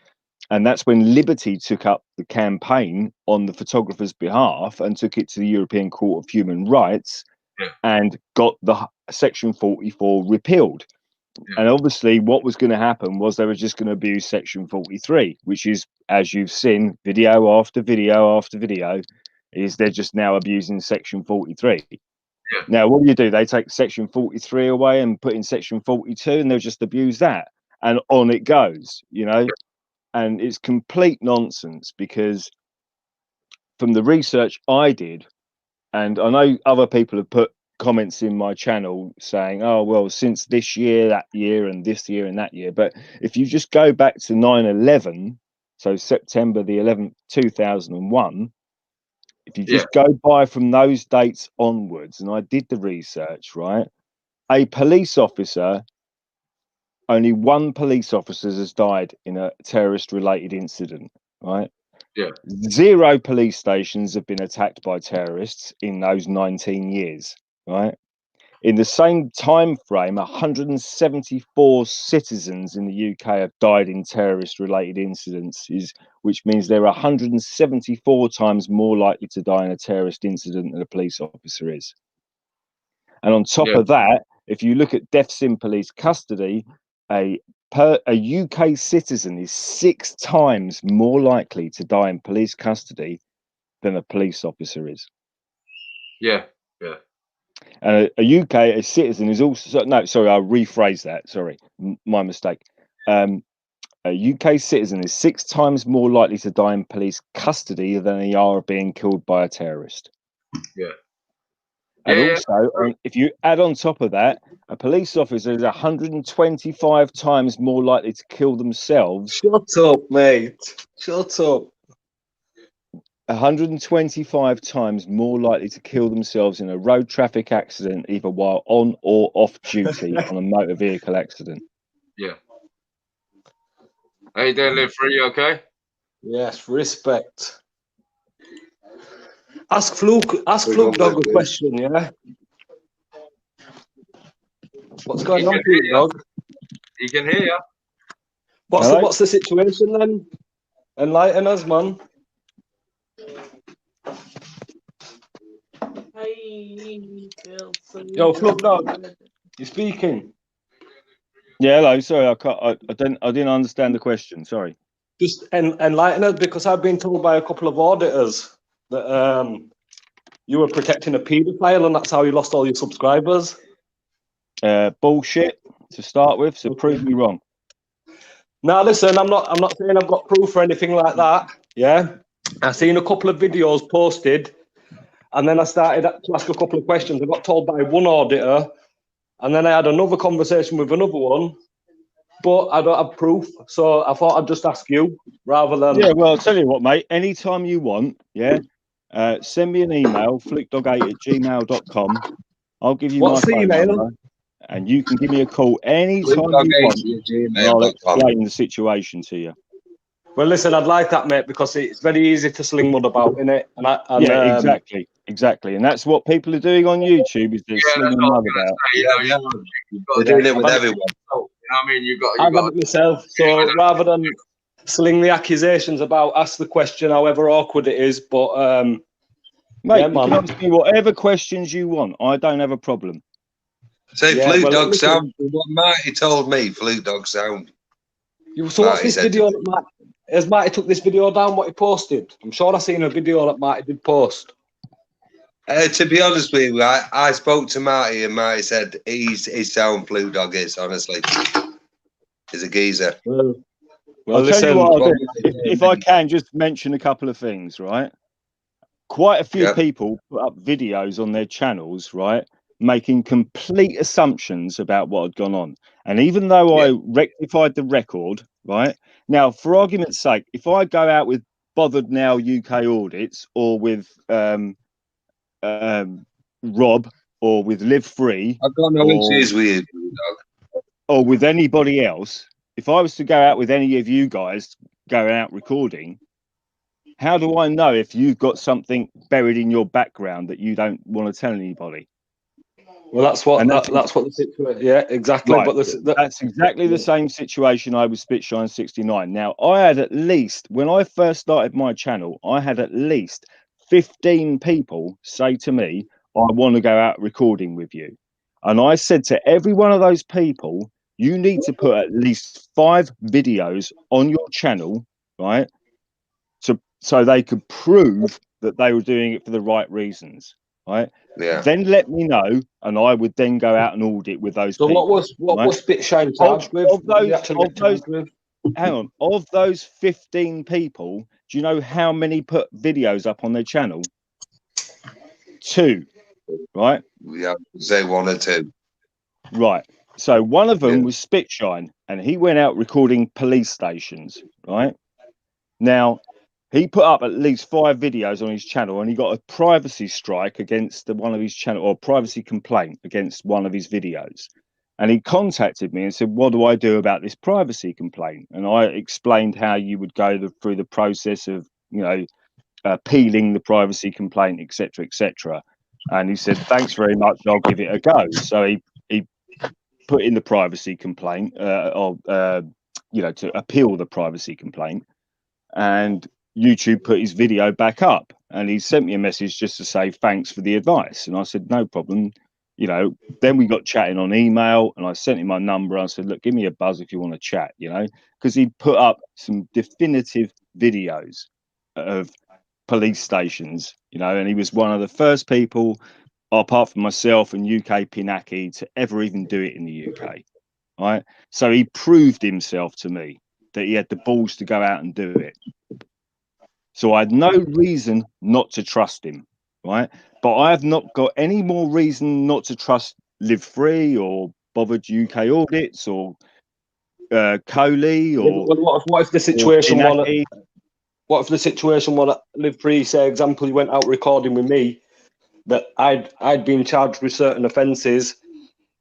and that's when Liberty took up the campaign on the photographer's behalf and took it to the European Court of Human Rights and got the Section 44 repealed. And obviously what was going to happen was they were just going to abuse Section 43, which is, as you've seen, video after video after video, is they're just now abusing Section 43. Now, what do? They take Section 43 away and put in Section 42, and they'll just abuse that. And on it goes, you know. And it's complete nonsense, because from the research I did, and I know other people have put comments in my channel saying, oh, well, since this year, that year, and this year and that year. But if you just go back to 9/11, so September the 11th, 2001, if you just go by from those dates onwards, and I did the research, right, a police officer, only one police officer has died in a terrorist related incident, right? 0 police stations have been attacked by terrorists in those 19 years, right? In the same time frame, 174 citizens in the UK have died in terrorist related incidents, which means they're 174 times more likely to die in a terrorist incident than a police officer is. And on top of that, if you look at deaths in police custody, a UK citizen is 6 times more likely to die in police custody than a police officer is. And a citizen is also, no, sorry, I'll rephrase that. Sorry, my mistake. A UK citizen is 6 times more likely to die in police custody than they are being killed by a terrorist. And also, if you add on top of that, a police officer is 125 times more likely to kill themselves. Shut up, mate. Shut up. 125 times more likely to kill themselves in a road traffic accident, either while on or off duty on a motor vehicle accident. How you doing, Live Free? You okay? Yes, respect. Ask Fluke Dog a question, yeah? What's going on, Fluke Dog? He can hear you. What's the situation then? Enlighten us, man. Yo, Fluke Dog, you speaking? Yeah, hello. Sorry, I didn't understand the question. Sorry. Just enlighten us, because I've been told by a couple of auditors that you were protecting a paedophile, and that's how you lost all your subscribers. Bullshit to start with. So prove me wrong. Now, listen, I'm not saying I've got proof or anything like that. Yeah, I've seen a couple of videos posted, and then I started to ask a couple of questions. I got told by one auditor, and then I had another conversation with another one, but I don't have proof. So I thought I'd just ask you rather than. Yeah, well, I'll tell you what, mate. Anytime you want, yeah, send me an email, flukedog8@gmail.com. I'll give you What's my the phone email? number, and you can give me a call anytime you want, and I'll Flukedog8@gmail.com. explain the situation to you. Well, listen, I'd like that, mate, because it's very easy to sling mud about, innit? Yeah, exactly. And that's what people are doing on YouTube, is they're Yeah, that's slinging what I mud was gonna about. say. You Yeah, know, yeah. got They're to doing do it with it. everyone. You know what I mean? You I've got had it myself. So rather than sling the accusations about, ask the question, however awkward it is. But Mate, yeah, you can man. ask me whatever questions you want. I don't have a problem. Say Yeah, Fluke well, Dog listen, sound. What Marty told me, Fluke Dog sound. So what's Marty this said video? Has Marty took this video down? What he posted? I'm sure I seen a video that Marty did post. To be honest with you, I spoke to Marty and Marty said he's sound Fluke Dog is, honestly. He's a geezer. Well, I'll tell you listen. what I'll do. If I can just mention a couple of things, right? Quite a few Yeah. people put up videos on their channels, right, making complete assumptions about what had gone on. And even though I rectified the record, right, now, for argument's sake, if I go out with Bothered Now UK Audits or with Rob or with Live Free, I've got no issues with you, Fluke Dog. or with anybody else, if I was to go out with any of you guys going out recording, how do I know if you've got something buried in your background that you don't want to tell anybody? Well, that's what that's what the situation. Yeah, exactly. Right. But That's exactly the same situation I was Spitshine 69. Now, I had at least, when I first started my channel, I had at least 15 people say to me, I want to go out recording with you. And I said to every one of those people, you need to put at least 5 videos on your channel, right? So they could prove that they were doing it for the right reasons, right? Yeah. Then let me know, and I would then go out and audit with those so people. what right? was Spitshine charged with? Of What did he those, actually get charged with? hang on, of those 15 people, do you know how many put videos up on their channel? 2, right? Yeah, say 1 or 2. Right. So one of them was Spitshine, and he went out recording police stations, right? Now, he put up at least 5 videos on his channel, and he got a privacy strike against one of his channel, or privacy complaint against one of his videos. And he contacted me and said, what do I do about this privacy complaint? And I explained how you would go through the process of, appealing the privacy complaint, etc., etc. And he said, thanks very much, I'll give it a go. So he put in the privacy complaint, to appeal the privacy complaint. And YouTube put his video back up, and he sent me a message just to say thanks for the advice. And I said, no problem. Then we got chatting on email, and I sent him my number. I said, look, give me a buzz if you want to chat, because he put up some definitive videos of police stations, and he was one of the first people, apart from myself and UK Pinaki, to ever even do it in the UK. Right. So he proved himself to me that he had the balls to go out and do it. So I had no reason not to trust him, right? But I have not got any more reason not to trust Live Free or Bothered UK Audits or Coley or. What if the situation was? What if the situation was Live Free? Say, example, you went out recording with me, that I'd been charged with certain offences.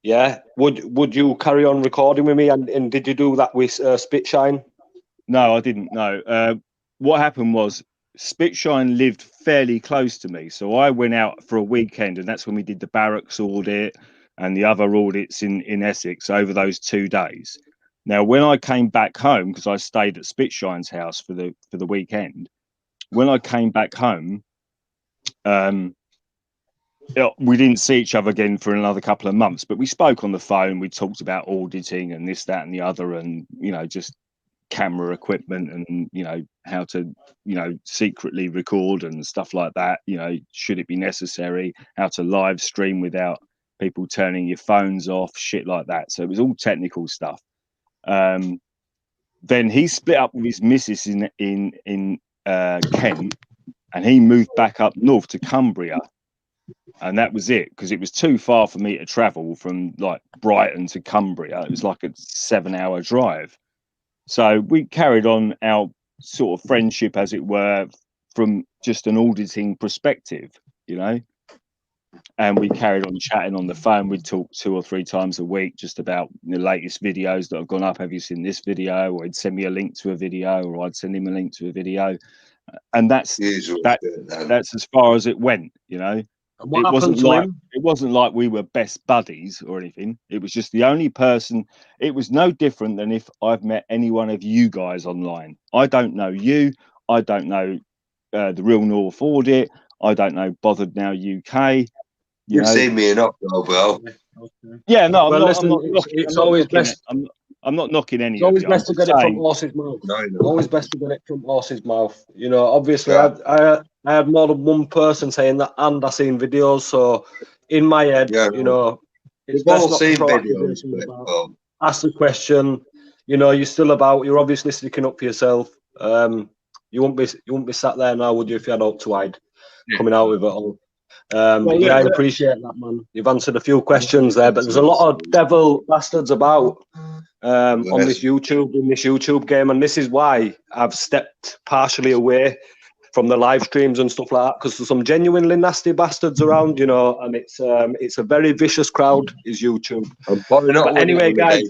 Yeah, would you carry on recording with me? And did you do that with Spitshine? No, I didn't. No. What happened was Spitshine lived fairly close to me, so I went out for a weekend, and that's when we did the barracks audit and the other audits in Essex over those 2 days. Now, when I came back home, because I stayed at Spitshine's house for the weekend, when I came back home, we didn't see each other again for another couple of months, but we spoke on the phone. We talked about auditing and this, that, and the other, and just camera equipment and how to secretly record and stuff like that. Should it be necessary, how to live stream without people turning your phones off, shit like that. So it was all technical stuff. Then he split up with his missus in Kent, and he moved back up north to Cumbria. and that was it, because it was too far for me to travel from like Brighton to Cumbria. It was like a 7-hour drive. So we carried on our sort of friendship, as it were, from just an auditing perspective, you know. And we carried on chatting on the phone. We'd talk 2 or 3 times a week just about the latest videos that have gone up. Have you seen this video? Or he'd send me a link to a video, or I'd send him a link to a video. And that's as far as it went, you know. And what happened to him? It wasn't like we were best buddies or anything. It was just the only person. It was no different than if I've met any one of you guys online. I don't know you. I don't know the Real North Audit. I don't know Bothered Now UK. You've seen me enough, though, bro. Yeah, no, well, listen, it's always best. I'm not knocking any. It's always best to get it from horse's mouth. Always best to get it from horse's mouth. You know, obviously, I had more than one person saying that, and I seen videos. So in my head, you know, it's best not to throw accusations about. Ask the question. You know, you're obviously sticking up for yourself. You won't be sat there now, would you, if you had out to hide, coming out with it all. I appreciate that, man. You've answered a few questions there, but there's a lot of devil bastards about on this YouTube game, and this is why I've stepped partially away from the live streams and stuff like that, because there's some genuinely nasty bastards around, you know, and it's a very vicious crowd, is YouTube. But anyway, guys,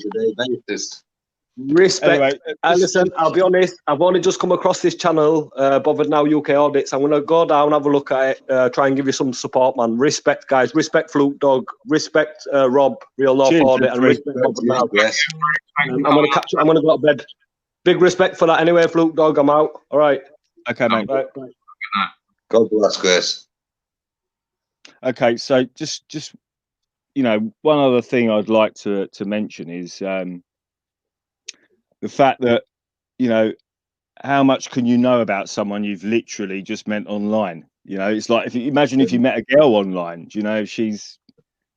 respect. Listen, I'll be honest, I've only just come across this channel, Bothered Now UK Audits. I'm going to go down, have a look at it, try and give you some support, man. Respect, guys. Respect Fluke Dog. Respect Rob, Real North Audit, and respect Bothered Now. I'm going to catch up. I'm going to go to bed. Big respect for that anyway, Fluke Dog. I'm out. All right. Okay, man. Right. God bless, Chris. Okay, so just you know, one other thing I'd like to mention is the fact that, you know, how much can you know about someone you've literally just met online? You know, it's like if you met a girl online, do you know if she's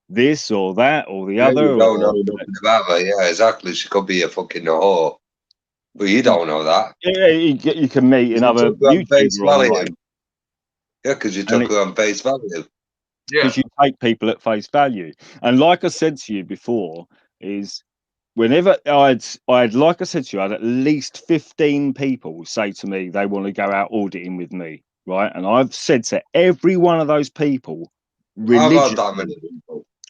this or that or the other? You don't know nothing about her. Yeah, exactly. She could be a fucking whore. But you don't know that. Yeah, you can meet another YouTuber online. Yeah, because you took her on face value. Yeah. Because you take people at face value. And like I said to you before, is whenever I'd like I said to you, I had at least 15 people say to me they want to go out auditing with me, right? And I've said to every one of those people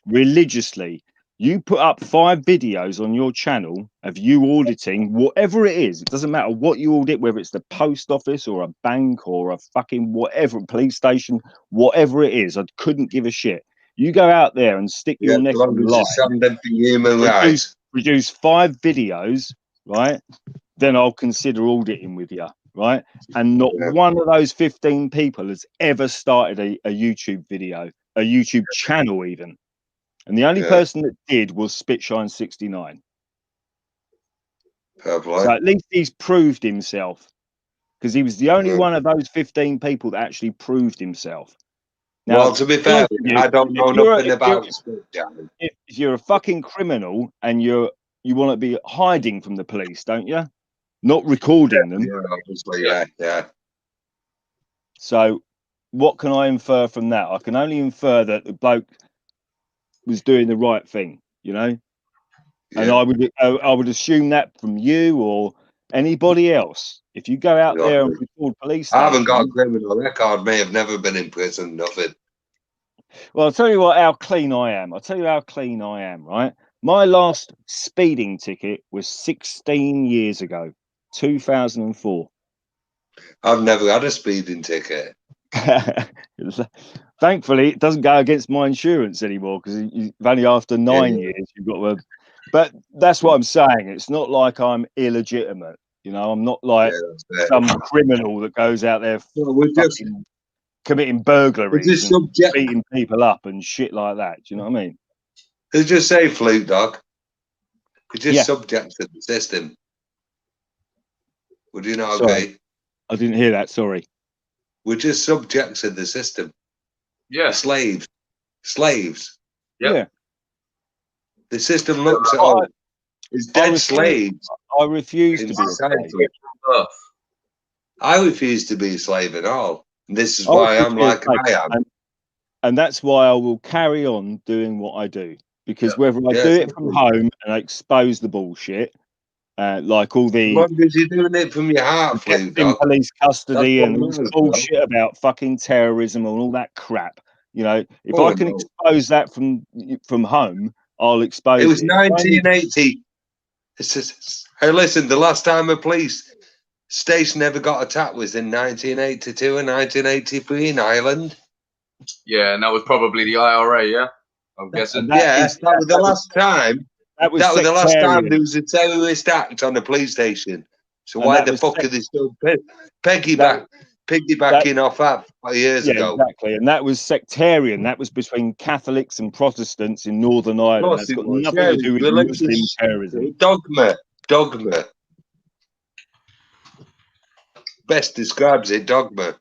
religiously, you put up 5 videos on your channel of you auditing whatever it is. It doesn't matter what you audit, whether it's the post office or a bank or a fucking whatever, police station, whatever it is. I couldn't give a shit. You go out there and stick your neck on the line. Produce 5 videos, right? Then I'll consider auditing with you, right? And not one of those 15 people has ever started a YouTube video, a YouTube channel even. And the only person that did was Spitshine69. So at least he's proved himself, because he was the only one of those 15 people that actually proved himself. Now, well, to be fair, I don't know nothing about Spitshine. If you're a fucking criminal and you want to be hiding from the police, don't you? Not recording them. Yeah, obviously, yeah. So what can I infer from that? I can only infer that the bloke was doing the right thing, you know. And I would assume that from you or anybody else. If you go out there and record police stations, I haven't got a criminal record, may have never been in prison, nothing. Well, I'll tell you how clean I am. Right? My last speeding ticket was 16 years ago, 2004. I've never had a speeding ticket. Thankfully, it doesn't go against my insurance anymore, because only after 9 years you've got to. But that's what I'm saying. It's not like I'm illegitimate. You know, I'm not like some criminal that goes out there committing burglaries and beating people up and shit like that. Do you know what I mean? Could just say Fluke Dog. Could just subject to the system. Would you not agree? I didn't hear that. Sorry. We're just subjects of the system. Yeah. Slaves. Yeah. The system looks at all. It's dead slaves. I refuse to be a slave. I refuse to be a slave at all. And this is why I'm like I am. And that's why I will carry on doing what I do, because Yeah. whether I do it from home and I expose the bullshit, like all the Because you're doing it from your heart, Fluke in Dog. police custody That's and what all this matters, bullshit about fucking terrorism and all that crap. You know, if Oh, I can no. expose that from home, I'll expose It was it. 1980. Hey, listen, the last time a police station ever got attacked was in 1982 and 1983 in Ireland. Yeah, and that was probably the IRA. Yeah, I'm guessing. That was the last time. That was the last time sectarian. there was a terrorist act on a police station. So And why that the was fuck are they still piggybacking off that 5 years Yeah, ago? exactly. And that was sectarian. That was between Catholics and Protestants in Northern Of Ireland. course That's it got was. nothing Yeah, to do with religious Muslim terrorism. dogma. Best describes it, dogma.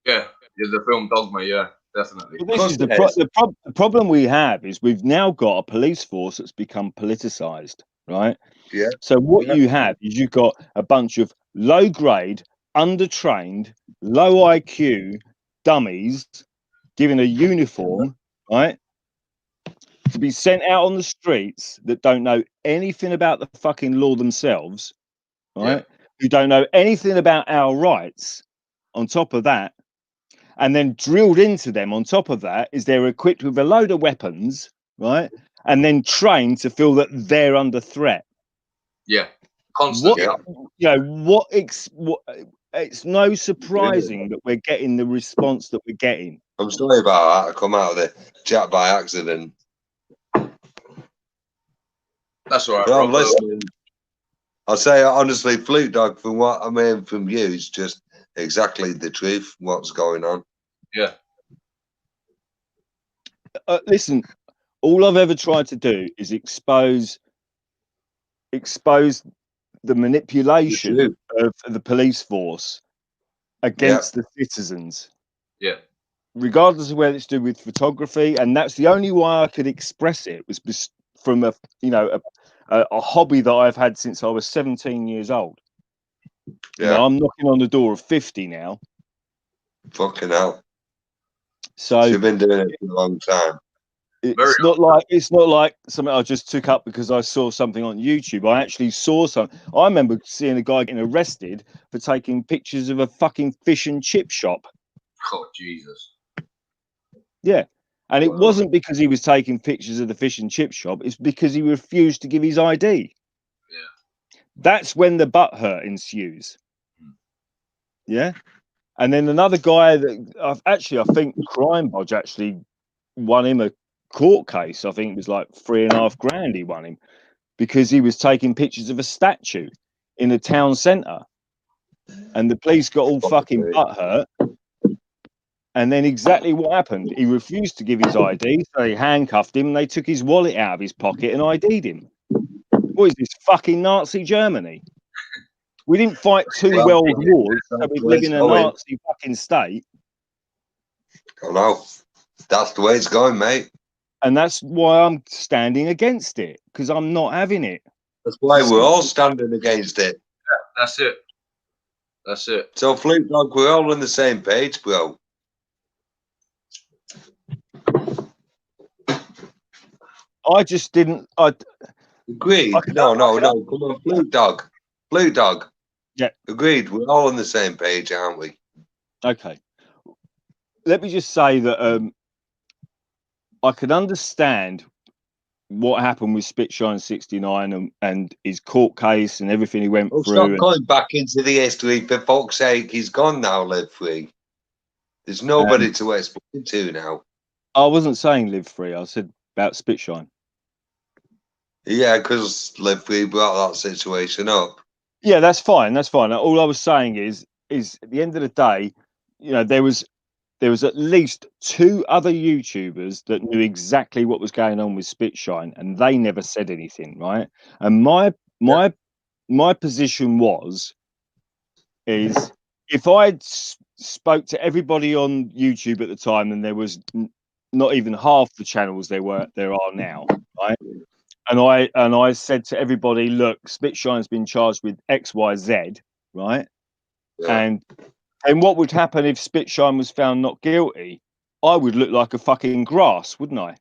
Yeah, the film Dogma. Yeah, definitely. But this is the problem we have is we've now got a police force that's become politicized, right? Yeah. So what you have is you've got a bunch of low grade, undertrained, low IQ dummies given a uniform, right? To be sent out on the streets that don't know anything about the fucking law themselves, right? Who don't know anything about our rights on top of that. And then drilled into them on top of that is they're equipped with a load of weapons, right? And then trained to feel that they're under threat. Yeah, constantly. It's no surprising that we're getting the response that we're getting. I'm sorry about that. I come out of the chat by accident. That's all right. But I'm listening. I'll say honestly, Fluke Dog, from what I'm hearing from you, is just exactly the truth. What's going on? Yeah. Listen, all I've ever tried to do is expose the manipulation of the police force against the citizens. Yeah. Regardless of whether it's to do with photography, and that's the only way I could express it was from a hobby that I've had since I was 17 years old. You know, I'm knocking on the door of 50 now. Fucking hell. So you've been doing it for a long time. It's not like something I just took up because I saw something on YouTube. I actually saw something. I remember seeing a guy getting arrested for taking pictures of a fucking fish and chip shop. Oh, Jesus. Yeah. And it wasn't because he was taking pictures of the fish and chip shop. It's because he refused to give his ID. Yeah. That's when the butt hurt ensues. Yeah. And then another guy that I think Crime Bodge actually won him a court case. I think it was like $3.5 grand he won him because he was taking pictures of a statue in a town centre. And the police got all fucking butthurt. And then exactly what happened? He refused to give his ID, so they handcuffed him and they took his wallet out of his pocket and ID'd him. What is this, fucking Nazi Germany? We didn't fight two world wars, so we live in a Nazi fucking state. I know. That's the way it's going, mate. And that's why I'm standing against it, because I'm not having it. That's why we're all standing against it. Yeah, that's it. That's it. So, Fluke Dog, we're all on the same page, bro. I just didn't. Agreed. No. Come on, Fluke Dog. Fluke Dog. Yeah. Agreed. We're all on the same page, aren't we? Okay. Let me just say that I can understand what happened with Spitshine 69 and his court case and everything he went through. Stop going back into the history, for fuck's sake. He's gone now, Live Free. There's nobody to explain to now. I wasn't saying Live Free. I said about Spitshine. Yeah, because Live Free brought that situation up. Yeah, that's fine. That's fine. All I was saying is at the end of the day, you know, there was at least 2 other YouTubers that knew exactly what was going on with Spitshine, and they never said anything, right? And my position is if I spoke to everybody on YouTube at the time, and there was not even half the channels there are now, right? And I said to everybody, look, Spitshine's been charged with XYZ, right? Yeah. And what would happen if Spitshine was found not guilty? I would look like a fucking grass, wouldn't I?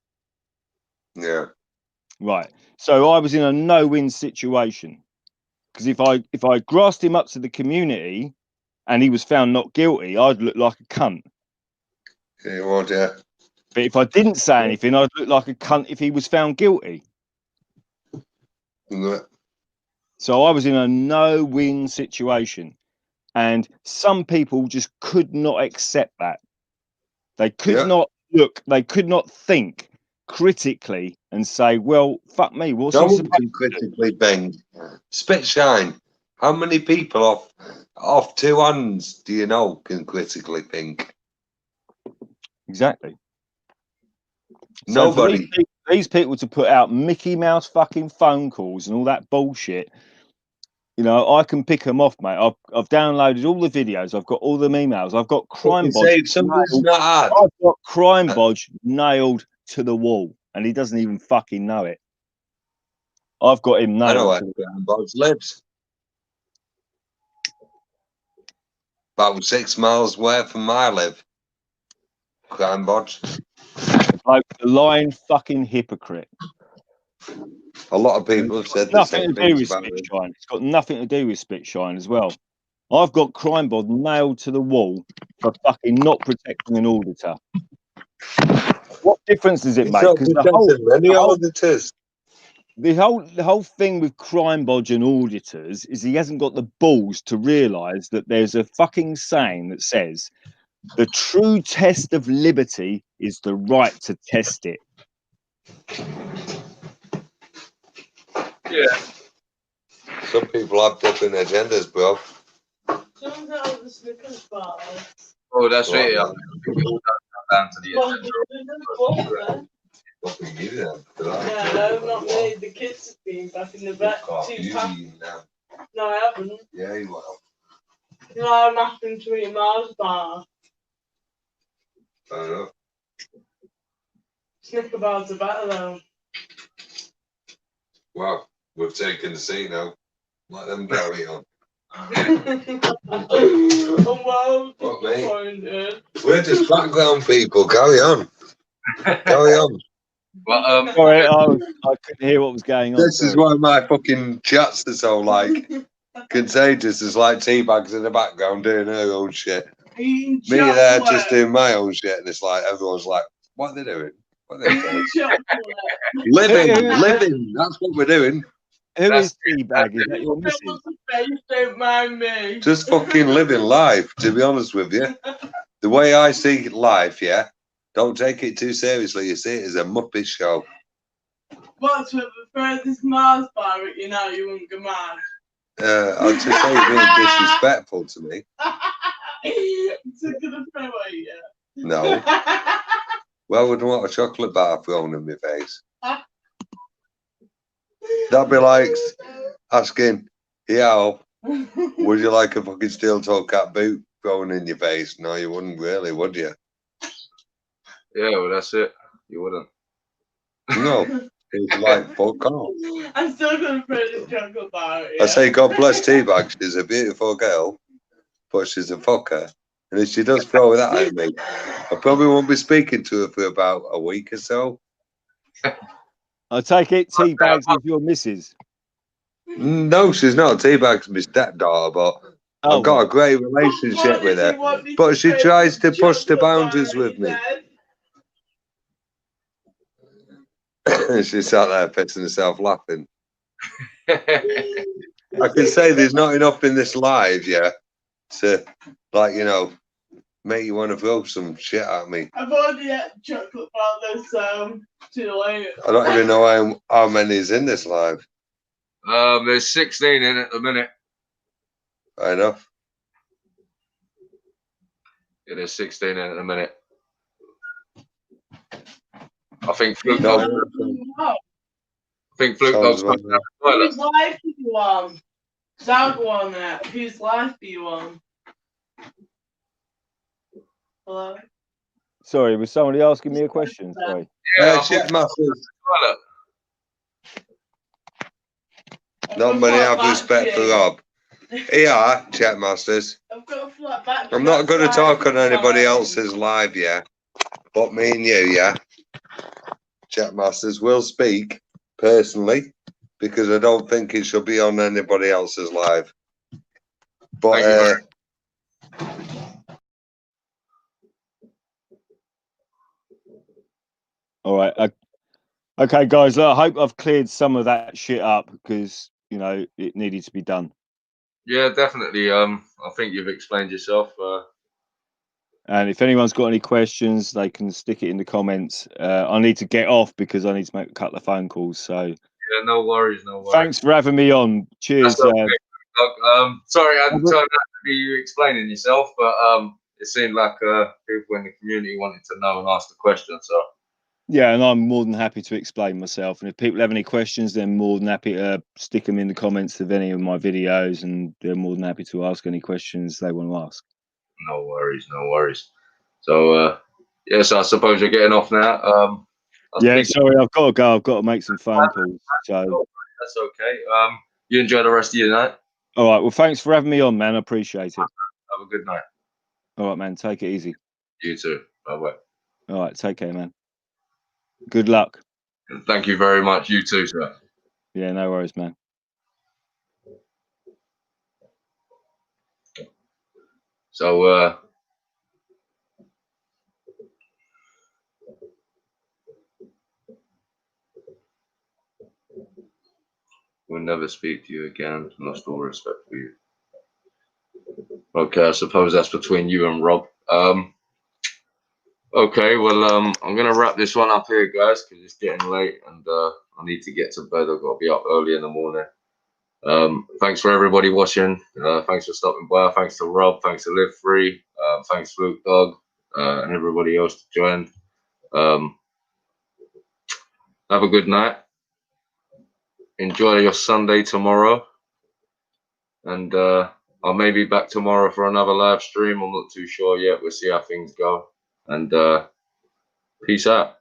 Yeah. Right. So I was in a no-win situation because if I grassed him up to the community and he was found not guilty, I'd look like a cunt. Yeah, you would, yeah. But if I didn't say anything, I'd look like a cunt if he was found guilty. Yeah. So I was in a no-win situation, and some people just could not accept that. They could not look. They could not think critically and say, "Well, fuck me. What's No he one supposed can to do?" critically think. Spit shine. How many people off two hands do you know can critically think? Exactly. So for Nobody. these people to put out Mickey Mouse fucking phone calls and all that bullshit, you know, I can pick them off, mate. I've downloaded all the videos. I've got all the emails. I've got Crime Bodge. Say something's not hard. I've got Crime Bodge nailed to the wall, and he doesn't even fucking know it. I've got him I know nailed. where Crime Bodge lives. About 6 miles away from my live. Crime Bodge. Like a lying fucking hypocrite. A lot of people have said the Nothing same to do things with about spit him. shine. It's got nothing to do with spit shine as well. I've got Crime Bod nailed to the wall for fucking not protecting an auditor. What difference does it It's make? not Because protecting many auditors. the whole thing with Crime Bodge and auditors is he hasn't got the balls to realise that there's a fucking saying that says the true test of liberty is the right to test it. Yeah. Some people have different agendas, bro. Someone's out of the Snickers bar. Oh, that's What? it. Yeah. I think it all down to the Well, agenda. there's Fucking you then. no, not me. The kids have been back in the back. No, I haven't. Yeah, you will. No, I'm asking to eat Mars bar. Fair enough. Snicker bars are better though. Wow, we've taken the seat now. Let them carry on. Oh wow, What, mate? disappointed. We're just background people. Carry on. Carry on. But Sorry, I couldn't hear what was going on. This is Sorry. why my fucking chats are so like contagious. It's like teabags in the background doing her own shit. Me there just doing my own shit, and it's like everyone's like, "What are they doing? What are they doing?" living. That's what we're doing. Who is Teabag? Is that your missus? Don't mind me. Just fucking living life. To be honest with you, the way I see life, yeah. Don't take it too seriously. You see it as a Muppet show. What's with the furthest Mars bar at you now? You wouldn't go mad. I'd just say you're being disrespectful to me. Took it away, yeah. No. Well, I wouldn't want a chocolate bar thrown in my face. That'd be like asking, yeah, would you like a fucking steel-toe cat boot thrown in your face? No, you wouldn't really, would you? yeah, well, that's it. You wouldn't. No. It's like, fuck off. I'm still going to throw this chocolate bar at you. I say, God bless Teabag. She's a beautiful girl, but she's a fucker. And if she does throw that at me, I probably won't be speaking to her for about a week or so. I take it Teabag is your missus. No, she's not. Teabag's my stepdaughter, but Oh, I've got a great relationship with her. But she tries to push the boundaries with me. She sat there pissing herself laughing. I can say there's not enough in this live, yeah, to, like, you know, make you want to throw some shit at me. I've already had chocolate bar this, too late. I don't even know how many is in this live. There's 16 in at the minute. Fair enough. Yeah, there's 16 in at the minute. I think Fluke Dog. I think Fluke Dog's going to have the toilet. Whose life are you on? Dog one that. Whose life are you on? Hello? sorry, was somebody asking me a question? Sorry. Yeah, Shit masters. toilet. Not many have respect for Rob. Yeah, chat masters. I've got a flat back. I'm not going to talk on anybody else's live, yeah. but me and you, yeah, chat masters will speak personally because I don't think it should be on anybody else's live. But All right. Okay, guys. Look, I hope I've cleared some of that shit up because you know it needed to be done. Yeah, definitely. I think you've explained yourself. And if anyone's got any questions, they can stick it in the comments. I need to get off because I need to make a couple of phone calls. So Yeah, no worries, no worries. thanks for having me on. Cheers. That's okay, Doug. Sorry, I didn't turn out to be you explaining yourself, but it seemed like people in the community wanted to know and ask the question. So yeah, and I'm more than happy to explain myself. And if people have any questions, they're more than happy to stick them in the comments of any of my videos, and they're more than happy to ask any questions they want to ask. no worries, no worries. So yes, I suppose you're getting off now. Yeah, sorry, I've got to go. I've got to make some phone calls. So that's okay. You enjoy the rest of your night. all right. Well, thanks for having me on, man. I appreciate it. Have a good night. All right, man. Take it easy. You too. Bye bye. All right. Take care, man. Good luck. Thank you very much. You too, sir. Yeah, no worries, man. So we'll never speak to you again. Lost all respect for you. Okay, I suppose that's between you and Rob. Okay, well, I'm gonna wrap this one up here, guys, because it's getting late and I need to get to bed. I've got to be up early in the morning. Thanks for everybody watching. Thanks for stopping by. Thanks to Rob. Thanks to Live Free. Thanks Fluke Dog and everybody else that joined. Have a good night. Enjoy your Sunday tomorrow, and I may be back tomorrow for another live stream. I'm not too sure yet. We'll see how things go. And peace out.